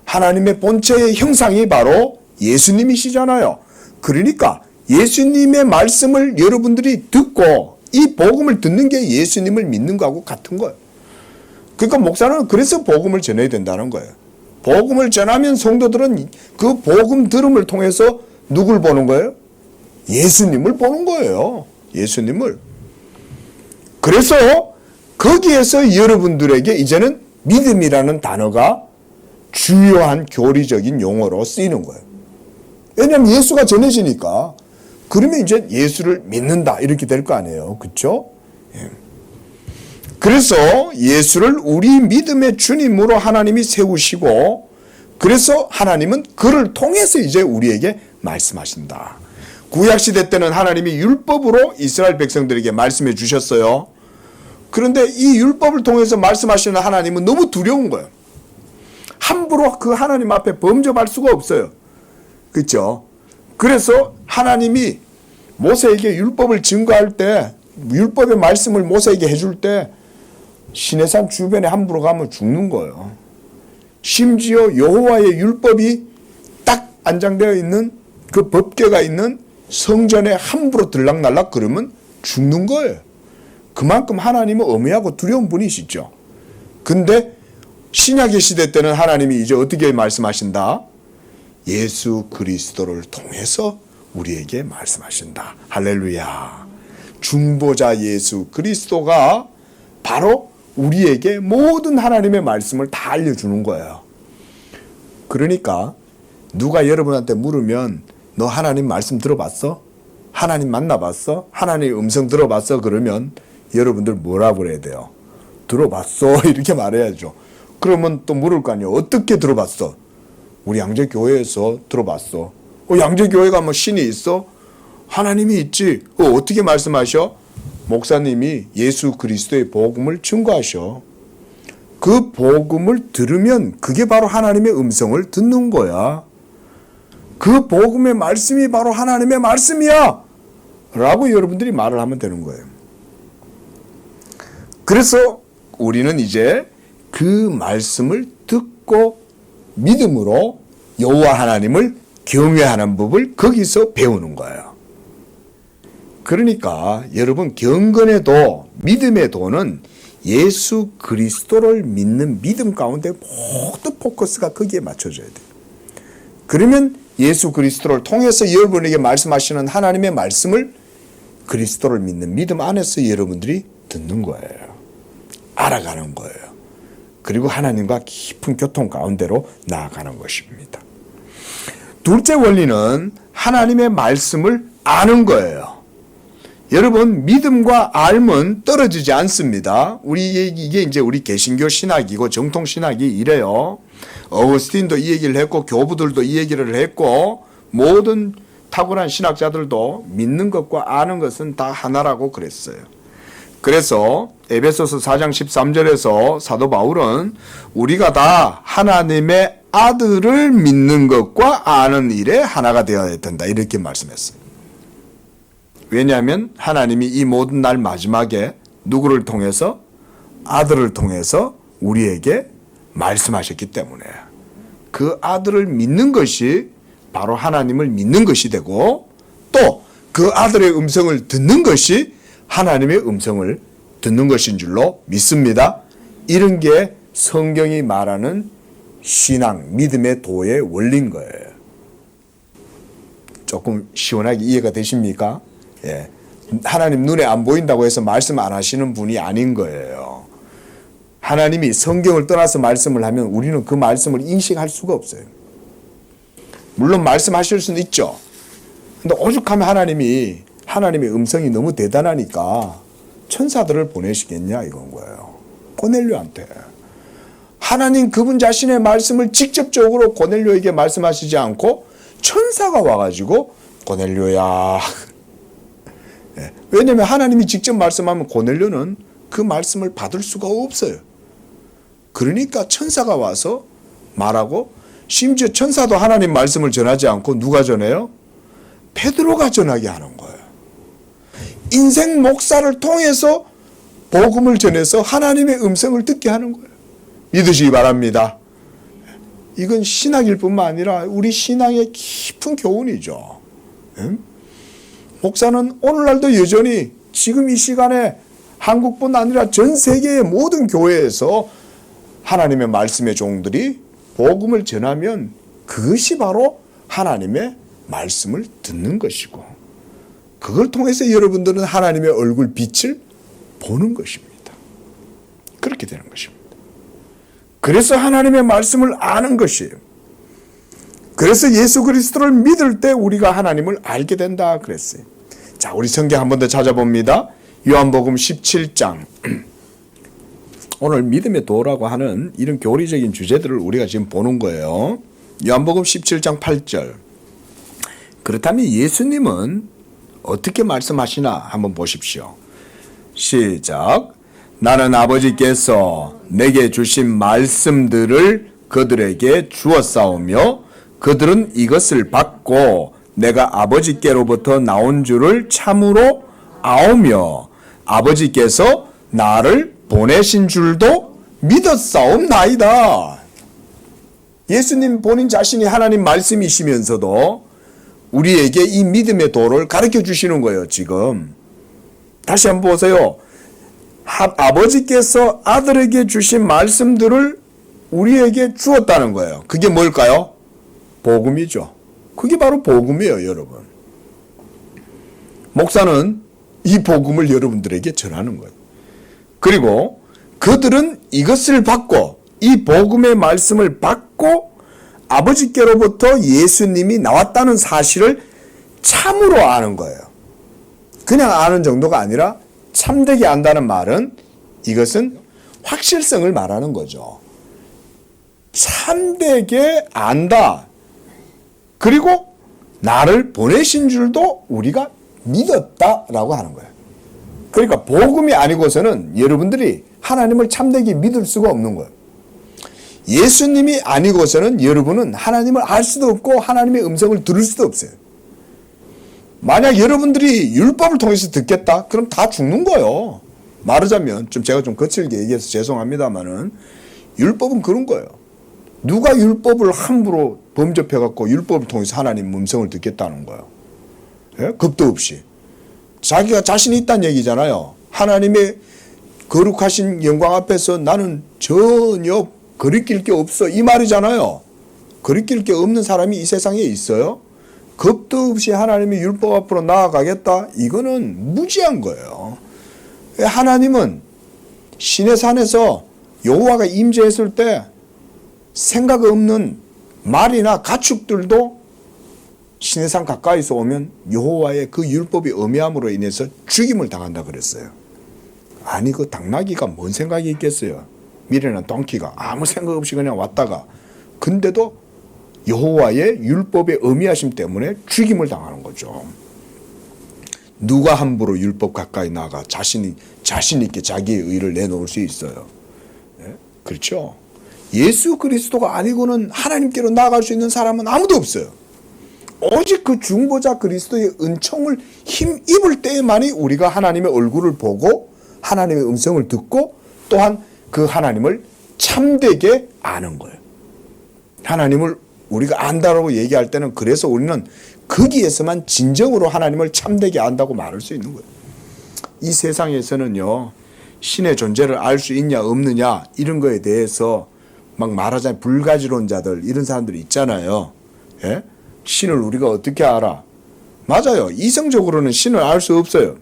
Speaker 1: 하나님의 본체의 형상이 바로 예수님이시잖아요. 그러니까 예수님의 말씀을 여러분들이 듣고 이 복음을 듣는 게 예수님을 믿는 거하고 같은 거예요. 그러니까 목사는 그래서 복음을 전해야 된다는 거예요. 복음을 전하면 성도들은 그 복음 들음을 통해서 누굴 보는 거예요? 예수님을 보는 거예요. 예수님을. 그래서 거기에서 여러분들에게 이제는 믿음이라는 단어가 주요한 교리적인 용어로 쓰이는 거예요. 왜냐하면 예수가 전해지니까. 그러면 이제 예수를 믿는다 이렇게 될 거 아니에요. 그렇죠? 예. 그래서 예수를 우리 믿음의 주님으로 하나님이 세우시고 그래서 하나님은 그를 통해서 이제 우리에게 말씀하신다. 구약시대 때는 하나님이 율법으로 이스라엘 백성들에게 말씀해 주셨어요. 그런데 이 율법을 통해서 말씀하시는 하나님은 너무 두려운 거예요. 함부로 그 하나님 앞에 범접할 수가 없어요. 그렇죠? 그래서 하나님이 모세에게 율법을 증거할 때 율법의 말씀을 모세에게 해줄 때 시내산 주변에 함부로 가면 죽는 거예요. 심지어 여호와의 율법이 딱 안장되어 있는 그 법궤가 있는 성전에 함부로 들락날락 그러면 죽는 거예요. 그만큼 하나님은 엄해하고 두려운 분이시죠. 근데 신약의 시대 때는 하나님이 이제 어떻게 말씀하신다? 예수 그리스도를 통해서 우리에게 말씀하신다. 할렐루야. 중보자 예수 그리스도가 바로 우리에게 모든 하나님의 말씀을 다 알려주는 거예요. 그러니까 누가 여러분한테 물으면 너 하나님 말씀 들어봤어? 하나님 만나봤어? 하나님의 음성 들어봤어? 그러면 여러분들 뭐라 그래야 돼요? 들어봤어 이렇게 말해야죠. 그러면 또 물을 거 아니에요. 어떻게 들어봤어? 우리 양재교회에서 들어봤어. 양재교회가 뭐 신이 있어? 하나님이 있지. 어떻게 말씀하셔? 목사님이 예수 그리스도의 복음을 증거하셔. 그 복음을 들으면 그게 바로 하나님의 음성을 듣는 거야. 그 복음의 말씀이 바로 하나님의 말씀이야 라고 여러분들이 말을 하면 되는 거예요. 그래서 우리는 이제 그 말씀을 듣고 믿음으로 여호와 하나님을 경외하는 법을 거기서 배우는 거예요. 그러니까 여러분 경건의 도, 믿음의 도는 예수 그리스도를 믿는 믿음 가운데 모두 포커스가 거기에 맞춰져야 돼요. 그러면 예수 그리스도를 통해서 여러분에게 말씀하시는 하나님의 말씀을 그리스도를 믿는 믿음 안에서 여러분들이 듣는 거예요. 알아가는 거예요. 그리고 하나님과 깊은 교통 가운데로 나아가는 것입니다. 둘째 원리는 하나님의 말씀을 아는 거예요. 여러분 믿음과 알면 떨어지지 않습니다. 이게 이제 우리 개신교 신학이고 정통 신학이 이래요. 어거스틴도 이 얘기를 했고 교부들도 이 얘기를 했고 모든 탁월한 신학자들도 믿는 것과 아는 것은 다 하나라고 그랬어요. 그래서 에베소서 4장 13절에서 사도 바울은 우리가 다 하나님의 아들을 믿는 것과 아는 일에 하나가 되어야 된다 이렇게 말씀했어요. 왜냐하면 하나님이 이 모든 날 마지막에 누구를 통해서? 아들을 통해서 우리에게 말씀하셨기 때문에 그 아들을 믿는 것이 바로 하나님을 믿는 것이 되고 또 그 아들의 음성을 듣는 것이 하나님의 음성을 듣는 것인 줄로 믿습니다. 이런 게 성경이 말하는 신앙, 믿음의 도의 원리인 거예요. 조금 시원하게 이해가 되십니까? 예. 하나님 눈에 안 보인다고 해서 말씀 안 하시는 분이 아닌 거예요. 하나님이 성경을 떠나서 말씀을 하면 우리는 그 말씀을 인식할 수가 없어요. 물론 말씀하실 수는 있죠. 근데 오죽하면 하나님의 음성이 너무 대단하니까 천사들을 보내시겠냐 이건 거예요. 고넬료한테. 하나님 그분 자신의 말씀을 직접적으로 고넬료에게 말씀하시지 않고 천사가 와가지고 고넬료야. 네. 왜냐하면 하나님이 직접 말씀하면 고넬료는 그 말씀을 받을 수가 없어요. 그러니까 천사가 와서 말하고 심지어 천사도 하나님 말씀을 전하지 않고 누가 전해요? 베드로가 전하게 하는 거예요. 인생 목사를 통해서 복음을 전해서 하나님의 음성을 듣게 하는 거예요. 믿으시기 바랍니다. 이건 신학일 뿐만 아니라 우리 신앙의 깊은 교훈이죠. 목사는 오늘날도 여전히 지금 이 시간에 한국뿐 아니라 전 세계의 모든 교회에서 하나님의 말씀의 종들이 복음을 전하면 그것이 바로 하나님의 말씀을 듣는 것이고 그걸 통해서 여러분들은 하나님의 얼굴 빛을 보는 것입니다. 그렇게 되는 것입니다. 그래서 하나님의 말씀을 아는 것이에요. 그래서 예수 그리스도를 믿을 때 우리가 하나님을 알게 된다 그랬어요. 자, 우리 성경 한 번 더 찾아봅니다. 요한복음 17장. 오늘 믿음의 도라고 하는 이런 교리적인 주제들을 우리가 지금 보는 거예요. 요한복음 17장 8절. 그렇다면 예수님은 어떻게 말씀하시나 한번 보십시오. 시작. 나는 아버지께서 내게 주신 말씀들을 그들에게 주었사오며 그들은 이것을 받고 내가 아버지께로부터 나온 줄을 참으로 아오며 아버지께서 나를 보내신 줄도 믿었사옵나이다. 예수님 본인 자신이 하나님 말씀이시면서도 우리에게 이 믿음의 도를 가르쳐 주시는 거예요. 지금 다시 한번 보세요. 아버지께서 아들에게 주신 말씀들을 우리에게 주었다는 거예요. 그게 뭘까요? 복음이죠. 그게 바로 복음이에요, 여러분. 목사는 이 복음을 여러분들에게 전하는 거예요. 그리고 그들은 이것을 받고 이 복음의 말씀을 받고 아버지께로부터 예수님이 나왔다는 사실을 참으로 아는 거예요. 그냥 아는 정도가 아니라 참되게 안다는 말은 이것은 확실성을 말하는 거죠. 참되게 안다. 그리고 나를 보내신 줄도 우리가 믿었다라고 하는 거예요. 그러니까 복음이 아니고서는 여러분들이 하나님을 참되게 믿을 수가 없는 거예요. 예수님이 아니고서는 여러분은 하나님을 알 수도 없고 하나님의 음성을 들을 수도 없어요. 만약 여러분들이 율법을 통해서 듣겠다? 그럼 다 죽는 거예요. 말하자면 제가 좀 거칠게 얘기해서 죄송합니다만은 율법은 그런 거예요. 누가 율법을 함부로 범접해갖고 율법을 통해서 하나님 음성을 듣겠다는 거예요. 예? 겁도 없이. 자기가 자신이 있다는 얘기잖아요. 하나님의 거룩하신 영광 앞에서 나는 전혀 거리낄 게 없어. 이 말이잖아요. 거리낄 게 없는 사람이 이 세상에 있어요? 겁도 없이 하나님의 율법 앞으로 나아가겠다? 이거는 무지한 거예요. 하나님은 시내 산에서 여호와가 임재했을 때 생각 없는 말이나 가축들도 시내산 가까이서 오면 여호와의 그 율법이 엄해함으로 인해서 죽임을 당한다 그랬어요. 아니 그 당나귀가 뭔 생각이 있겠어요. 미련한 똥키가 아무 생각 없이 그냥 왔다가 근데도 여호와의 율법의 엄해하심 때문에 죽임을 당하는 거죠. 누가 함부로 율법 가까이 나가 자신 있게 자기의 의를 내놓을 수 있어요. 네? 그렇죠? 예수 그리스도가 아니고는 하나님께로 나아갈 수 있는 사람은 아무도 없어요. 오직 그 중보자 그리스도의 은총을 힘입을 때에만이 우리가 하나님의 얼굴을 보고 하나님의 음성을 듣고 또한 그 하나님을 참되게 아는 거예요. 하나님을 우리가 안다라고 얘기할 때는 그래서 우리는 거기에서만 진정으로 하나님을 참되게 안다고 말할 수 있는 거예요. 이 세상에서는요, 신의 존재를 알 수 있냐 없느냐 이런 거에 대해서 막 말하자면 불가지론자들 이런 사람들이 있잖아요. 예? 신을 우리가 어떻게 알아? 맞아요. 이성적으로는 신을 알 수 없어요.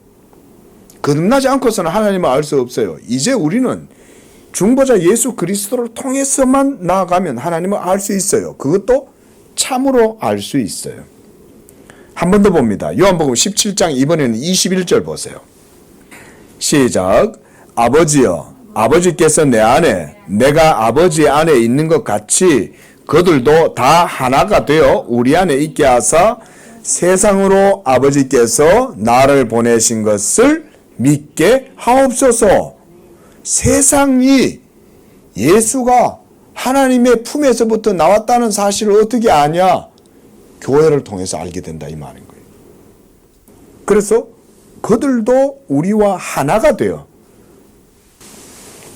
Speaker 1: 거듭나지 않고서는 하나님을 알 수 없어요. 이제 우리는 중보자 예수 그리스도를 통해서만 나아가면 하나님을 알 수 있어요. 그것도 참으로 알 수 있어요. 한 번 더 봅니다. 요한복음 17장 이번에는 21절 보세요. 시작. 아버지여, 아버지께서 내 안에 내가 아버지 안에 있는 것 같이 그들도 다 하나가 되어 우리 안에 있게 하사 세상으로 아버지께서 나를 보내신 것을 믿게 하옵소서. 세상이 예수가 하나님의 품에서부터 나왔다는 사실을 어떻게 아냐? 교회를 통해서 알게 된다 이 말인 거예요. 그래서 그들도 우리와 하나가 되어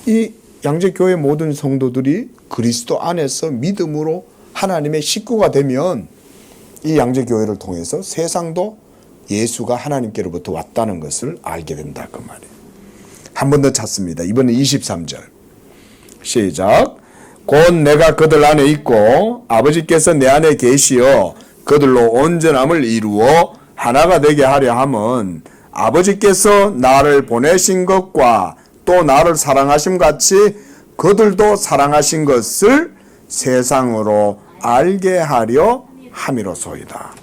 Speaker 1: 이 양재교회 모든 성도들이 그리스도 안에서 믿음으로 하나님의 식구가 되면 이 양재교회를 통해서 세상도 예수가 하나님께로부터 왔다는 것을 알게 된다 그 말이에요. 한 번 더 찾습니다. 이번엔 23절. 시작. 곧 내가 그들 안에 있고 아버지께서 내 안에 계시어 그들로 온전함을 이루어 하나가 되게 하려 함은 아버지께서 나를 보내신 것과 또 나를 사랑하심 같이 그들도 사랑하신 것을 세상으로 알게 하려 함이로소이다.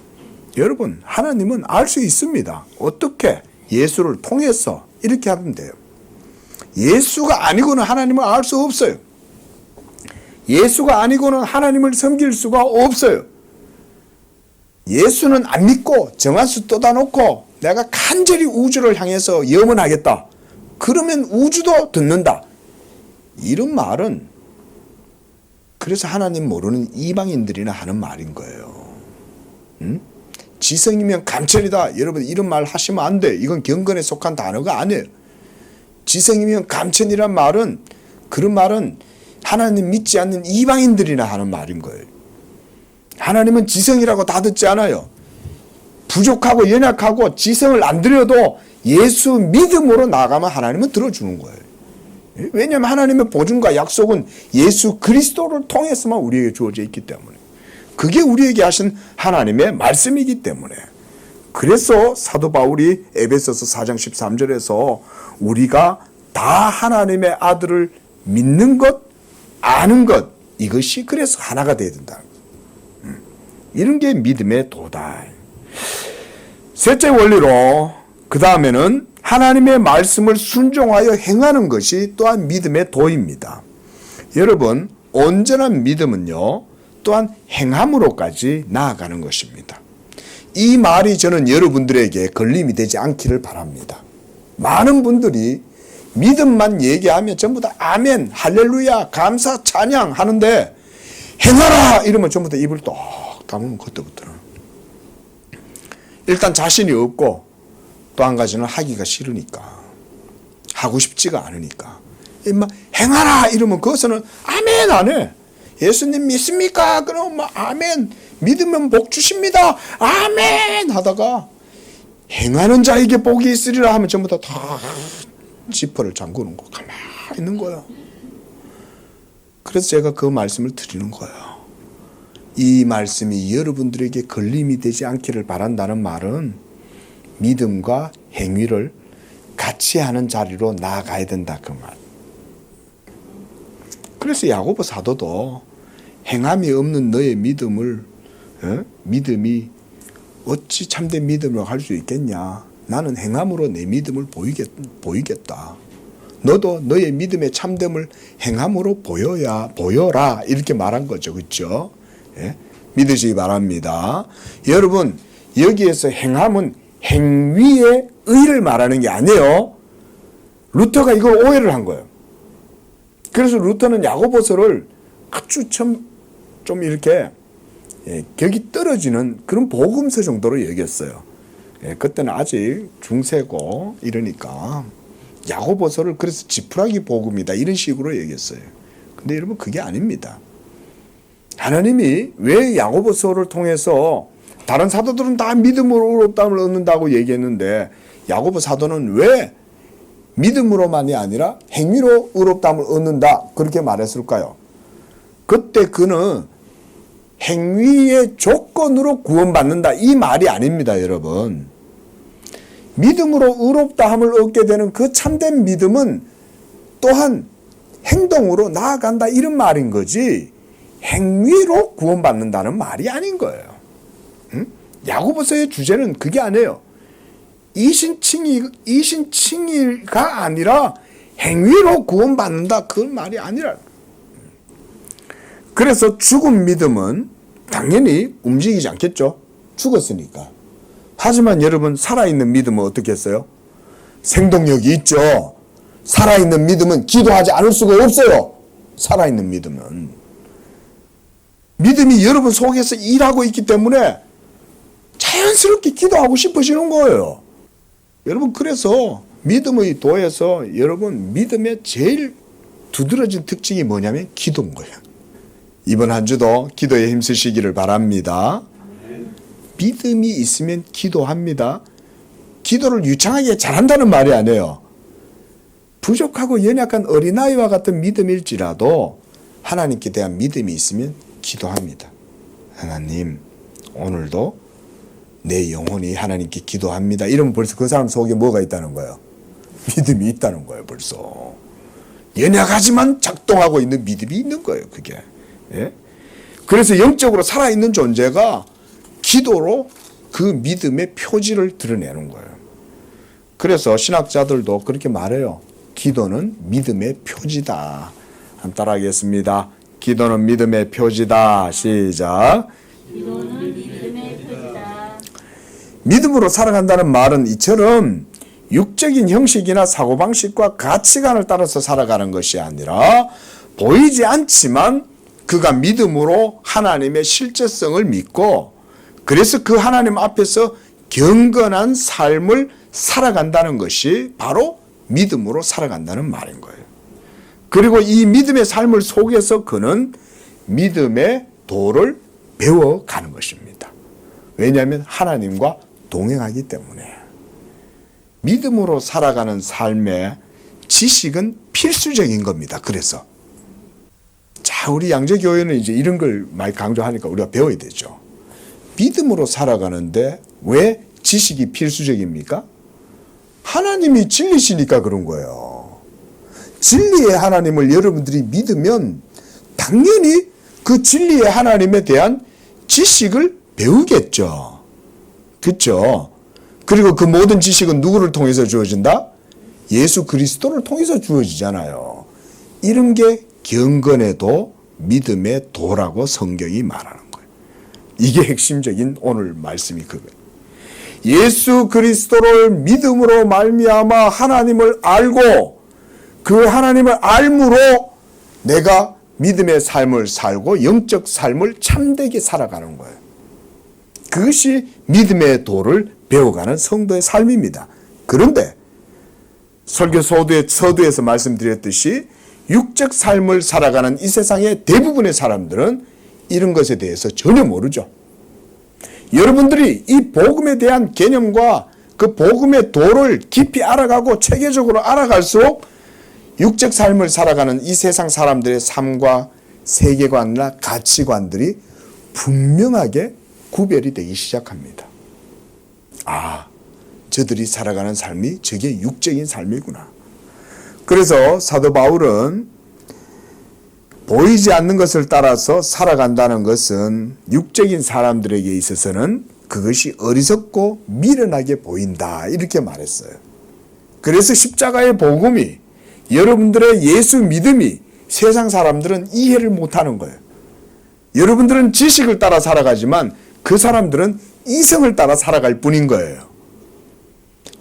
Speaker 1: 여러분, 하나님은 알 수 있습니다. 어떻게? 예수를 통해서 이렇게 하면 돼요. 예수가 아니고는 하나님을 알 수 없어요. 예수가 아니고는 하나님을 섬길 수가 없어요. 예수는 안 믿고 정한수 떠다놓고 내가 간절히 우주를 향해서 염원하겠다. 그러면 우주도 듣는다. 이런 말은 그래서 하나님 모르는 이방인들이나 하는 말인 거예요. 지성이면 감천이다. 여러분 이런 말 하시면 안 돼. 이건 경건에 속한 단어가 아니에요. 지성이면 감천이란 말은 그런 말은 하나님 믿지 않는 이방인들이나 하는 말인 거예요. 하나님은 지성이라고 다 듣지 않아요. 부족하고 연약하고 지성을 안 드려도 예수 믿음으로 나가면 하나님은 들어주는 거예요. 왜냐하면 하나님의 보증과 약속은 예수 그리스도를 통해서만 우리에게 주어져 있기 때문에 그게 우리에게 하신 하나님의 말씀이기 때문에 그래서 사도 바울이 에베소서 4장 13절에서 우리가 다 하나님의 아들을 믿는 것, 아는 것 이것이 그래서 하나가 되어야 된다. 이런 게 믿음의 도다. 셋째 원리로 그 다음에는 하나님의 말씀을 순종하여 행하는 것이 또한 믿음의 도입니다. 여러분 온전한 믿음은요 또한 행함으로까지 나아가는 것입니다. 이 말이 저는 여러분들에게 걸림이 되지 않기를 바랍니다. 많은 분들이 믿음만 얘기하면 전부 다 아멘, 할렐루야, 감사, 찬양 하는데 행하라 이러면 전부 다 입을 똑 다물면 그때부터는 일단 자신이 없고 또 한 가지는 하기가 싫으니까, 하고 싶지가 않으니까 행하라 이러면 그것은 아멘 안 해. 예수님 믿습니까? 그럼 아멘, 믿으면 복 주십니다, 아멘 하다가 행하는 자에게 복이 있으리라 하면 전부 다 지퍼를 잠그는 거 가만히 있는 거예요. 그래서 제가 그 말씀을 드리는 거예요. 이 말씀이 여러분들에게 걸림이 되지 않기를 바란다는 말은 믿음과 행위를 같이 하는 자리로 나아가야 된다 그 말. 그래서 야고보 사도도 행함이 없는 너의 믿음을 믿음이 어찌 참된 믿음으로 할 수 있겠냐. 나는 행함으로 내 믿음을 보이겠다. 너도 너의 믿음의 참됨을 행함으로 보여라 이렇게 말한 거죠. 그렇죠? 예? 믿으시기 바랍니다. 여러분 여기에서 행함은 행위의 의를 말하는 게 아니에요. 루터가 이걸 오해를 한 거예요. 그래서 루터는 야고보서를 아주 좀 이렇게 격이 떨어지는 그런 복음서 정도로 여겼어요. 그때는 아직 중세고 이러니까 야고보서를 그래서 지푸라기 복음이다 이런 식으로 여겼어요. 근데 여러분 그게 아닙니다. 하나님이 왜 야고보서를 통해서 다른 사도들은 다 믿음으로 의롭다함을 얻는다고 얘기했는데 야고보 사도는 왜 믿음으로만이 아니라 행위로 의롭다함을 얻는다 그렇게 말했을까요? 그때 그는 행위의 조건으로 구원받는다 이 말이 아닙니다. 여러분 믿음으로 의롭다함을 얻게 되는 그 참된 믿음은 또한 행동으로 나아간다 이런 말인 거지 행위로 구원받는다는 말이 아닌 거예요. 응? 야고보서의 주제는 그게 아니에요. 이신칭의가 아니라 행위로 구원받는다 그 말이 아니라. 그래서 죽은 믿음은 당연히 움직이지 않겠죠. 죽었으니까. 하지만 여러분 살아있는 믿음은 어떻게 했어요? 생동력이 있죠. 살아있는 믿음은 기도하지 않을 수가 없어요. 살아있는 믿음은. 믿음이 여러분 속에서 일하고 있기 때문에 자연스럽게 기도하고 싶어지는 거예요. 여러분 그래서 믿음의 도에서 여러분 믿음의 제일 두드러진 특징이 뭐냐면 기도인 거예요. 이번 한 주도 기도에 힘쓰시기를 바랍니다. 믿음이 있으면 기도합니다. 기도를 유창하게 잘한다는 말이 아니에요. 부족하고 연약한 어린아이와 같은 믿음일지라도 하나님께 대한 믿음이 있으면 기도합니다. 하나님 오늘도 내 영혼이 하나님께 기도합니다. 이러면 벌써 그 사람 속에 뭐가 있다는 거예요? 믿음이 있다는 거예요. 벌써 연약하지만 작동하고 있는 믿음이 있는 거예요. 그게. 예? 그래서 영적으로 살아있는 존재가 기도로 그 믿음의 표지를 드러내는 거예요. 그래서 신학자들도 그렇게 말해요. 기도는 믿음의 표지다. 한번 따라하겠습니다. 기도는 믿음의 표지다. 시작.
Speaker 2: 기도는 믿음의 표지다.
Speaker 1: 믿음으로 살아간다는 말은 이처럼 육적인 형식이나 사고방식과 가치관을 따라서 살아가는 것이 아니라 보이지 않지만 그가 믿음으로 하나님의 실제성을 믿고 그래서 그 하나님 앞에서 경건한 삶을 살아간다는 것이 바로 믿음으로 살아간다는 말인 거예요. 그리고 이 믿음의 삶을 속에서 그는 믿음의 도를 배워가는 것입니다. 왜냐하면 하나님과 동행하기 때문에. 믿음으로 살아가는 삶의 지식은 필수적인 겁니다. 그래서 자, 우리 양재교회는 이제 이런 걸 많이 강조하니까 우리가 배워야 되죠. 믿음으로 살아가는데 왜 지식이 필수적입니까? 하나님이 진리시니까 그런 거예요. 진리의 하나님을 여러분들이 믿으면 당연히 그 진리의 하나님에 대한 지식을 배우겠죠. 그렇죠? 그리고 그 모든 지식은 누구를 통해서 주어진다? 예수 그리스도를 통해서 주어지잖아요. 이런 게 경건에도 믿음의 도라고 성경이 말하는 거예요. 이게 핵심적인 오늘 말씀이 그거예요. 예수 그리스도를 믿음으로 말미암아 하나님을 알고 그 하나님을 알므로 내가 믿음의 삶을 살고 영적 삶을 참되게 살아가는 거예요. 그것이 믿음의 도를 배워가는 성도의 삶입니다. 그런데 설교 서두에서 말씀드렸듯이 육적 삶을 살아가는 이 세상의 대부분의 사람들은 이런 것에 대해서 전혀 모르죠. 여러분들이 이 복음에 대한 개념과 그 복음의 도를 깊이 알아가고 체계적으로 알아갈수록 육적 삶을 살아가는 이 세상 사람들의 삶과 세계관이나 가치관들이 분명하게 구별이 되기 시작합니다. 아, 저들이 살아가는 삶이 저게 육적인 삶이구나. 그래서 사도 바울은 보이지 않는 것을 따라서 살아간다는 것은 육적인 사람들에게 있어서는 그것이 어리석고 미련하게 보인다, 이렇게 말했어요. 그래서 십자가의 복음이, 여러분들의 예수 믿음이 세상 사람들은 이해를 못하는 거예요. 여러분들은 지식을 따라 살아가지만 그 사람들은 이성을 따라 살아갈 뿐인 거예요.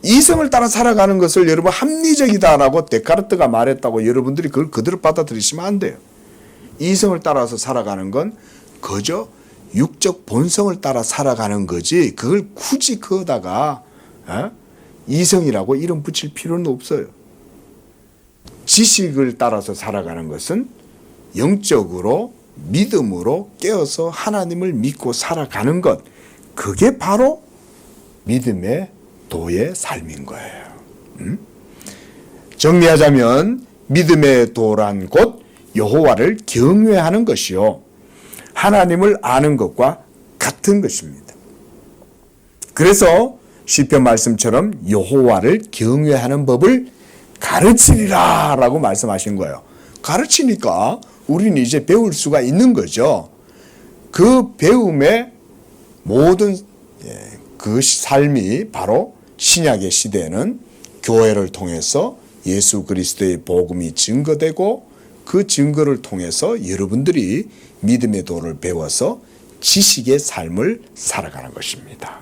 Speaker 1: 이성을 따라 살아가는 것을 여러분 합리적이다라고 데카르트가 말했다고 여러분들이 그걸 그대로 받아들이시면 안 돼요. 이성을 따라서 살아가는 건 그저 육적 본성을 따라 살아가는 거지, 그걸 굳이 거다가 이성이라고 이름 붙일 필요는 없어요. 지식을 따라서 살아가는 것은 영적으로 믿음으로 깨어서 하나님을 믿고 살아가는 것, 그게 바로 믿음의 도의 삶인 거예요. 정리하자면 믿음의 도란 곧 여호와를 경외하는 것이요, 하나님을 아는 것과 같은 것입니다. 그래서 시편 말씀처럼 여호와를 경외하는 법을 가르치리라 라고 말씀하신 거예요. 가르치니까 우리는 이제 배울 수가 있는 거죠. 그 배움의 모든 그 삶이 바로 신약의 시대에는 교회를 통해서 예수 그리스도의 복음이 증거되고 그 증거를 통해서 여러분들이 믿음의 도를 배워서 지식의 삶을 살아가는 것입니다.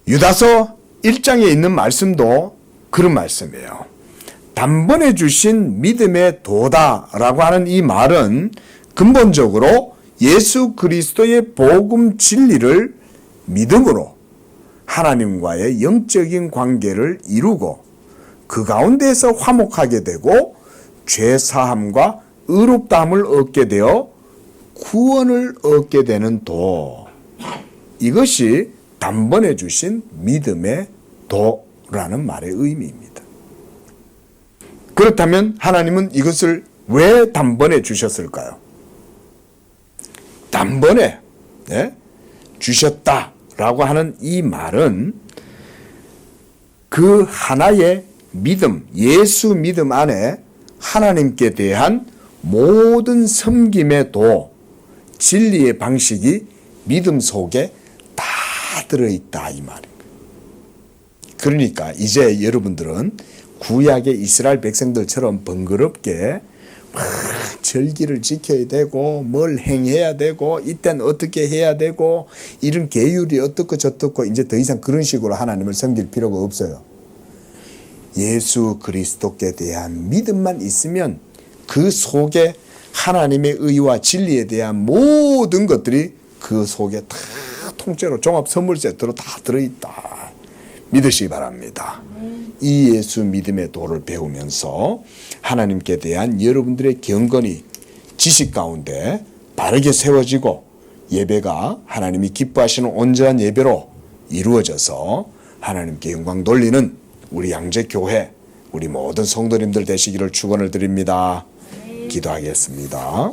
Speaker 1: 유다서 1장에 있는 말씀도 그런 말씀이에요. 단번에 주신 믿음의 도다라고 하는 이 말은 근본적으로 예수 그리스도의 복음 진리를 믿음으로 하나님과의 영적인 관계를 이루고 그 가운데에서 화목하게 되고 죄사함과 의롭다함을 얻게 되어 구원을 얻게 되는 도, 이것이 단번에 주신 믿음의 도라는 말의 의미입니다. 그렇다면 하나님은 이것을 왜 단번에 주셨을까요? 단번에 주셨다라고 하는 이 말은 그 하나의 믿음, 예수 믿음 안에 하나님께 대한 모든 섬김의 도, 진리의 방식이 믿음 속에 다 들어있다, 이 말입니다. 그러니까 이제 여러분들은 구약의 이스라엘 백성들처럼 번거롭게 막 절기를 지켜야 되고 뭘 행해야 되고 이때는 어떻게 해야 되고 이런 계율이 어떻고 저떻고 이제 더 이상 그런 식으로 하나님을 섬길 필요가 없어요. 예수 그리스도께 대한 믿음만 있으면 그 속에 하나님의 의와 진리에 대한 모든 것들이 그 속에 다 통째로 종합 선물 세트로 다 들어있다, 믿으시기 바랍니다. 이 예수 믿음의 도를 배우면서 하나님께 대한 여러분들의 경건이 지식 가운데 바르게 세워지고 예배가 하나님이 기뻐하시는 온전한 예배로 이루어져서 하나님께 영광 돌리는 우리 양재교회, 우리 모든 성도님들 되시기를 축원을 드립니다. 기도하겠습니다.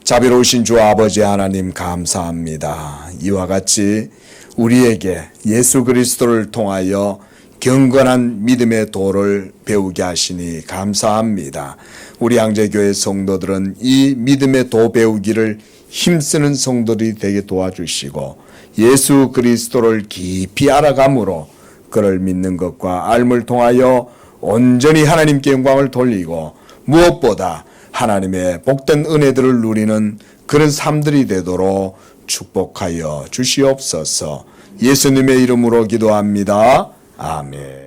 Speaker 1: 자비로우신 주 아버지 하나님 감사합니다. 이와 같이 우리에게 예수 그리스도를 통하여 경건한 믿음의 도를 배우게 하시니 감사합니다. 우리 양재교회 성도들은 이 믿음의 도 배우기를 힘쓰는 성도들이 되게 도와주시고 예수 그리스도를 깊이 알아감으로 그를 믿는 것과 알물 통하여 온전히 하나님께 영광을 돌리고 무엇보다 하나님의 복된 은혜들을 누리는 그런 삶들이 되도록 축복하여 주시옵소서. 예수님의 이름으로 기도합니다. 아멘.